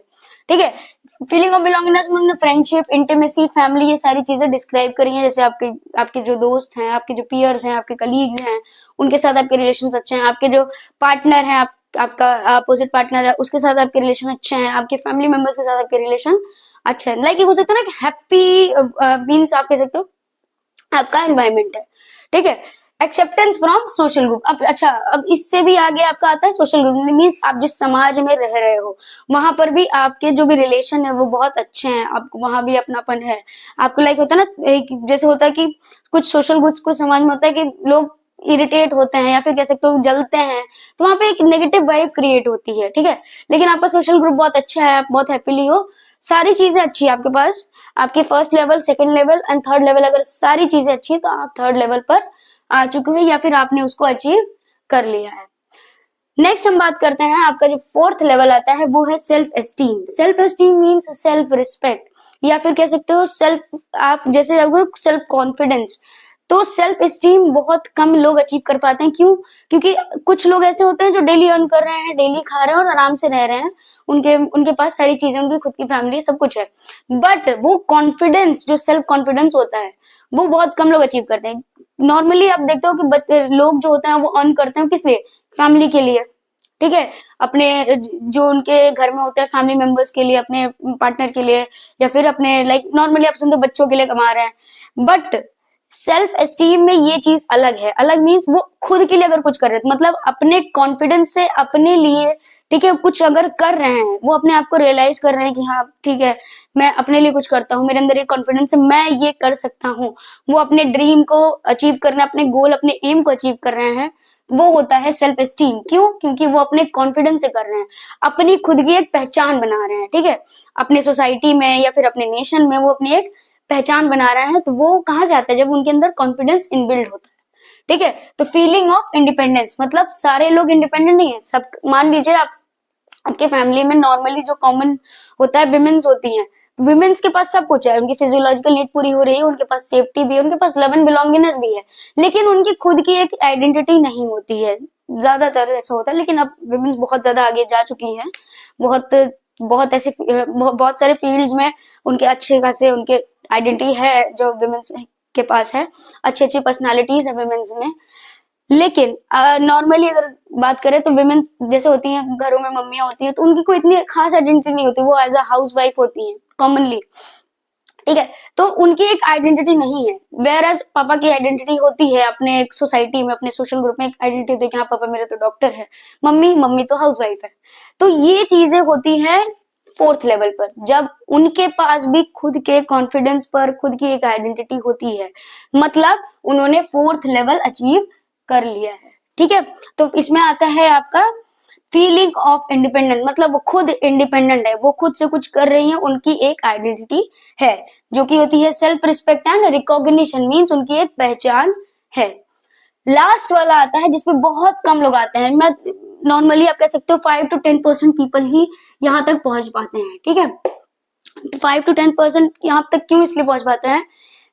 ठीक है। फीलिंग ऑफ बिलोंगिंगनेस में उन्होंने फ्रेंडशिप, इंटीमेसी, फैमिली, ये सारी चीजें डिस्क्राइब करी हैं। जैसे आपके आपके जो दोस्त हैं, आपके जो पीयर्स हैं, आपके कलीग्स हैं, उनके साथ आपके रिलेशन अच्छे हैं, आपके जो पार्टनर है, आपका अपोजिट पार्टनर है, उसके साथ आपके रिलेशन अच्छे हैं, आपके फैमिली मेंबर्स के साथ आपके रिलेशन अच्छा है, लाइक हो सकता है ना, हैप्पी मीन्स आप कह सकते हो आपका एनवायरमेंट है, ठीक है। एक्सेप्टेंस फ्रॉम सोशल ग्रुप, अब अच्छा, अब इससे भी आगे आपका आता है सोशल ग्रुप, मीन्स आप जिस समाज में रह रहे हो वहां पर भी आपके जो भी रिलेशन है वो बहुत अच्छे हैं, आपको वहां भी अपनापन है, आपको लाइक होता है ना, जैसे होता है कि कुछ सोशल ग्रुप्स को समाज में होता है कि लोग इरिटेट होते हैं या फिर कह सकते हो जलते हैं, तो वहां पे एक नेगेटिव वाइब क्रिएट होती है, ठीक है। लेकिन आपका सोशल ग्रुप बहुत अच्छा है, आप बहुत हैप्पीली हो, सारी चीजें अच्छी है आपके पास, आपके first level, second level and third level, अगर सारी चीजें अच्छी है तो आप थर्ड लेवल पर आ चुके हो या फिर आपने उसको अचीव कर लिया है। नेक्स्ट हम बात करते हैं, आपका जो फोर्थ लेवल आता है वो है self esteem. Self esteem means self respect, या फिर कह सकते हो सेल्फ, आप जैसे सेल्फ कॉन्फिडेंस। तो सेल्फ एस्टीम बहुत कम लोग अचीव कर पाते हैं, क्यों? क्योंकि कुछ लोग ऐसे होते हैं जो डेली अर्न कर रहे हैं, डेली खा रहे हैं और आराम से रह रहे हैं, उनके उनके पास सारी चीजें, उनकी खुद की फैमिली, सब कुछ है, बट वो कॉन्फिडेंस, जो सेल्फ कॉन्फिडेंस होता है, वो बहुत कम लोग अचीव करते हैं। नॉर्मली आप देखते हो कि लोग जो होते हैं वो अर्न करते हैं किस लिए? फैमिली के लिए, ठीक है, अपने जो उनके घर में होते हैं फैमिली मेंबर्स के लिए, अपने पार्टनर के लिए, या फिर अपने लाइक नॉर्मली आप सुनते हो बच्चों के लिए कमा रहे हैं। बट सेल्फ एस्टीम में ये चीज अलग है, अलग मीन्स वो खुद के लिए अगर कुछ कर रहे हैं, मतलब अपने कॉन्फिडेंस से अपने लिए, ठीक है, कुछ अगर कर रहे हैं, वो अपने आप को रियलाइज कर रहे हैं कि हाँ ठीक है, मैं अपने लिए कुछ करता हूँ, मेरे अंदर ये कॉन्फिडेंस है, मैं ये कर सकता हूँ, वो अपने ड्रीम को अचीव करना, अपने गोल, अपने एम को अचीव कर रहे हैं, वो होता है सेल्फ एस्टीम। क्यों? क्योंकि वो अपने कॉन्फिडेंस से कर रहे हैं, अपनी खुद की एक पहचान बना रहे हैं, ठीक है, अपने सोसाइटी में या फिर अपने नेशन में वो अपनी एक पहचान बना रहे हैं। तो वो कहाँ से आता है? जब उनके अंदर कॉन्फिडेंस इनबिल्ड होता है, ठीक है। तो फीलिंग ऑफ इंडिपेंडेंस, मतलब सारे लोग इंडिपेंडेंट नहीं है, सब, मान लीजिए आप आपके फैमिली में नॉर्मली जो कॉमन होता है, विमेन्स होती हैं, विमेन्स के पास सब कुछ है, उनकी फिजियोलॉजिकल नीड पूरी हो रही है, उनके पास सेफ्टी भी है, उनके पास लव एंड बिलोंगिंगनेस भी है, लेकिन उनकी खुद की एक आइडेंटिटी नहीं होती है, ज्यादातर ऐसा होता है। लेकिन अब विमेन्स बहुत ज्यादा आगे जा चुकी हैं, बहुत बहुत ऐसे बहुत सारे फील्ड्स में उनके अच्छे खासे उनके आइडेंटिटी है जो विमेन्स के पास है, अच्छी अच्छी पर्सनालिटीज है विमेन्स में। लेकिन नॉर्मली अगर बात करें तो विमेन जैसे होती हैं, घरों में मम्मियां होती हैं, तो उनकी कोई इतनी खास आइडेंटिटी नहीं होती, वो एज अ हाउस वाइफ होती हैं कॉमनली, ठीक है। तो उनकी एक आइडेंटिटी नहीं है, वेयर एज पापा की आइडेंटिटी होती है, अपने एक सोसाइटी में, अपने सोशल ग्रुप में एक आइडेंटिटी होती है कि हाँ पापा मेरे तो डॉक्टर है, मम्मी मम्मी तो हाउस वाइफ है। तो ये चीजें होती हैं फोर्थ लेवल पर, जब उनके पास भी खुद के कॉन्फिडेंस पर खुद की एक आइडेंटिटी होती है, मतलब उन्होंने फोर्थ लेवल अचीव कर लिया है, ठीक है। तो इसमें आता है आपका फीलिंग ऑफ इंडिपेंडेंस, मतलब वो खुद इंडिपेंडेंट है, वो खुद से कुछ कर रही है, उनकी एक आइडेंटिटी है, जो कि होती है self respect and recognition, means उनकी एक पहचान है। लास्ट वाला आता है जिसपे बहुत कम लोग आते हैं, मैं नॉर्मली आप कह सकते हो 5 to 10% पीपल ही यहाँ तक पहुंच पाते हैं, ठीक है। 5 to 10% यहाँ तक क्यों इसलिए पहुंच पाते हैं?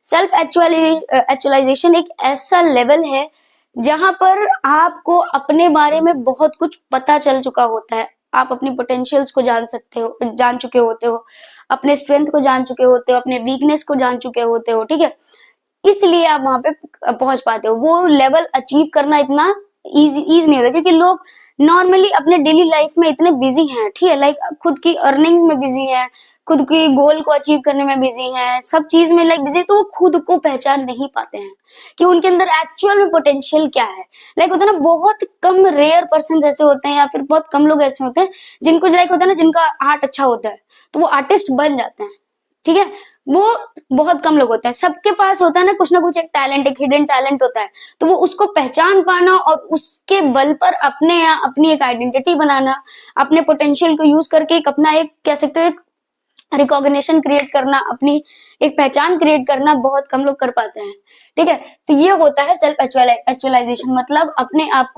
सेल्फ एक्चुअलाइजेशन एक ऐसा लेवल है जहां पर आपको अपने बारे में बहुत कुछ पता चल चुका होता है, आप अपनी पोटेंशियल्स को जान चुके होते हो, अपने स्ट्रेंथ को जान चुके होते हो, अपने वीकनेस को जान चुके होते हो, ठीक है। इसलिए आप वहां पे पहुंच पाते हो। वो लेवल अचीव करना इतना इजी नहीं होता, क्योंकि लोग नॉर्मली अपने डेली लाइफ में इतने बिजी हैं, ठीक है, लाइक खुद की अर्निंग्स में बिजी हैं, खुद की गोल को अचीव करने में बिजी हैं, सब चीज में लाइक बिजी, तो वो खुद को पहचान नहीं पाते हैं कि उनके अंदर एक्चुअल में पोटेंशियल क्या है। लाइक होता है ना, बहुत कम रेयर पर्सन ऐसे होते हैं या फिर बहुत कम लोग ऐसे होते हैं जिनको लाइक होता है ना, जिनका आर्ट अच्छा होता है तो वो आर्टिस्ट बन जाते हैं, ठीक है। वो बहुत कम लोग होते हैं। सबके पास होता है ना कुछ एक टैलेंट, एक हिडन टैलेंट होता है, तो वो उसको पहचान पाना और उसके बल पर अपनी एक आइडेंटिटी बनाना, अपने पोटेंशियल को यूज करके एक अपना एक कह सकते हो एक रिकॉग्निशन क्रिएट करना, अपनी एक पहचान क्रिएट करना बहुत कम लोग कर पाते हैं, ठीक है। तो ये होता है सेल्फ एक्चुअलाइजेशन, मतलब अपने आप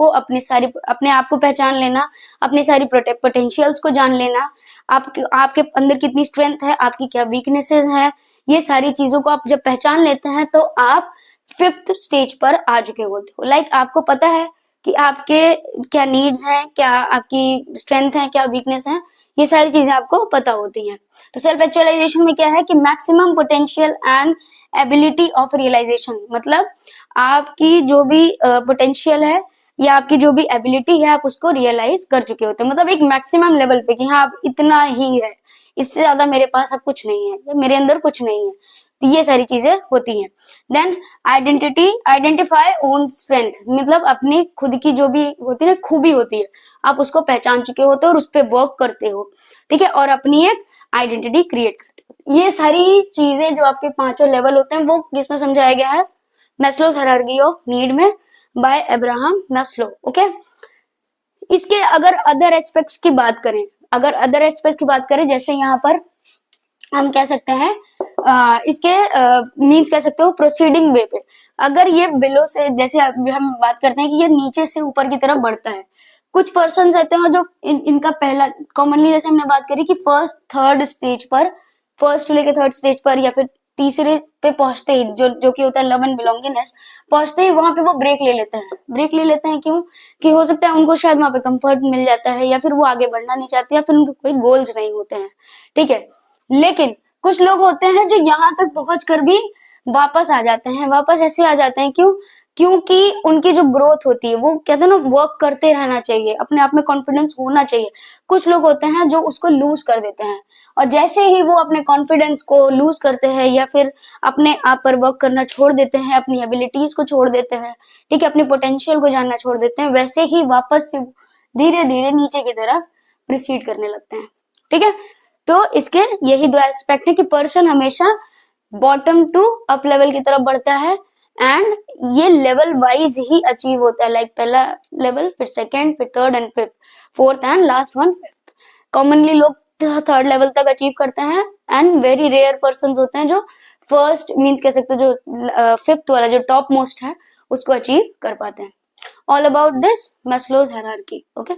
को पहचान लेना, अपनी सारी पोटेंशियल्स को जान लेना, आपके अंदर कितनी स्ट्रेंथ है, आपकी क्या वीकनेसेस है, ये सारी चीजों को आप जब पहचान लेते हैं तो आप 5th स्टेज पर आ चुके होते हो। लाइक आपको पता है कि आपके क्या नीड्स हैं, क्या आपकी स्ट्रेंथ है, क्या वीकनेस है, ये सारी चीजें आपको पता होती हैं। तो सेल्फ एक्चुअलाइजेशन में क्या है कि maximum potential and ability of realisation, मतलब आपकी जो भी पोटेंशियल है या आपकी जो भी एबिलिटी है, आप उसको रियलाइज कर चुके होते हैं, मतलब एक मैक्सिमम लेवल पे कि हाँ अब इतना ही है, इससे ज्यादा मेरे पास अब कुछ नहीं है, या मेरे अंदर कुछ नहीं है। तो ये सारी चीजें होती हैं। देन आइडेंटिफाई ओन स्ट्रेंथ, मतलब अपनी खुद की जो भी होती है ना खूबी होती है, आप उसको पहचान चुके होते हो और उस पर वर्क करते हो, ठीक है, और अपनी एक आइडेंटिटी क्रिएट करते हो। ये सारी चीजें जो आपके 5 लेवल होते हैं वो किसमें समझाया गया है, मैस्लोज हायरार्की ऑफ नीड में, बाय अब्राहम मैस्लो, ओके। इसके अगर अदर एस्पेक्ट्स की बात करें, जैसे यहाँ पर हम कह सकते हैं इसके मीन्स कह सकते हो प्रोसीडिंग वे पे, अगर ये बिलो से, जैसे हम बात करते हैं कि ये नीचे से ऊपर की तरफ बढ़ता है, कुछ पर्सन रहते हैं जो इनका पहला कॉमनली, जैसे हमने बात करी कि फर्स्ट टू लेके थर्ड स्टेज पर या फिर तीसरे पे पहुंचते ही जो कि होता है लव एंड बिलोंगिंगनेस, पहुंचते ही वहां पे वो ब्रेक ले लेते हैं क्यों, कि हो सकता है उनको शायद वहां पे कंफर्ट मिल जाता है, या फिर वो आगे बढ़ना नहीं चाहते, या फिर उनके कोई गोल्स नहीं होते हैं, ठीक है। लेकिन कुछ लोग होते हैं जो यहाँ तक पहुंच कर भी वापस आ जाते हैं, वापस ऐसे आ जाते हैं क्यों, क्योंकि उनकी जो ग्रोथ होती है, वो कहते हैं ना वर्क करते रहना चाहिए, अपने आप में कॉन्फिडेंस होना चाहिए। कुछ लोग होते हैं जो उसको लूज कर देते हैं, और जैसे ही वो अपने कॉन्फिडेंस को लूज करते हैं या फिर अपने आप पर वर्क करना छोड़ देते हैं, अपनी एबिलिटीज को छोड़ देते हैं, ठीक है, अपनी पोटेंशियल को जानना छोड़ देते हैं, वैसे ही वापस से धीरे धीरे नीचे की तरफ प्रोसीड करने लगते हैं, ठीक है। तो इसके यही 2 एस्पेक्ट है कि पर्सन हमेशा बॉटम टू अप लेवल की तरफ बढ़ता है, एंड ये लेवल वाइज ही अचीव होता है, लाइक पहला लेवल, फिर सेकंड, फिर third and fifth, fourth and last one fifth. Commonly लोग थर्ड लेवल तक अचीव करते हैं, एंड वेरी रेयर पर्सन होते हैं जो फर्स्ट मीन्स कह सकते हो जो फिफ्थ वाला जो टॉप मोस्ट है उसको अचीव कर पाते हैं। All about this Maslow's hierarchy, okay.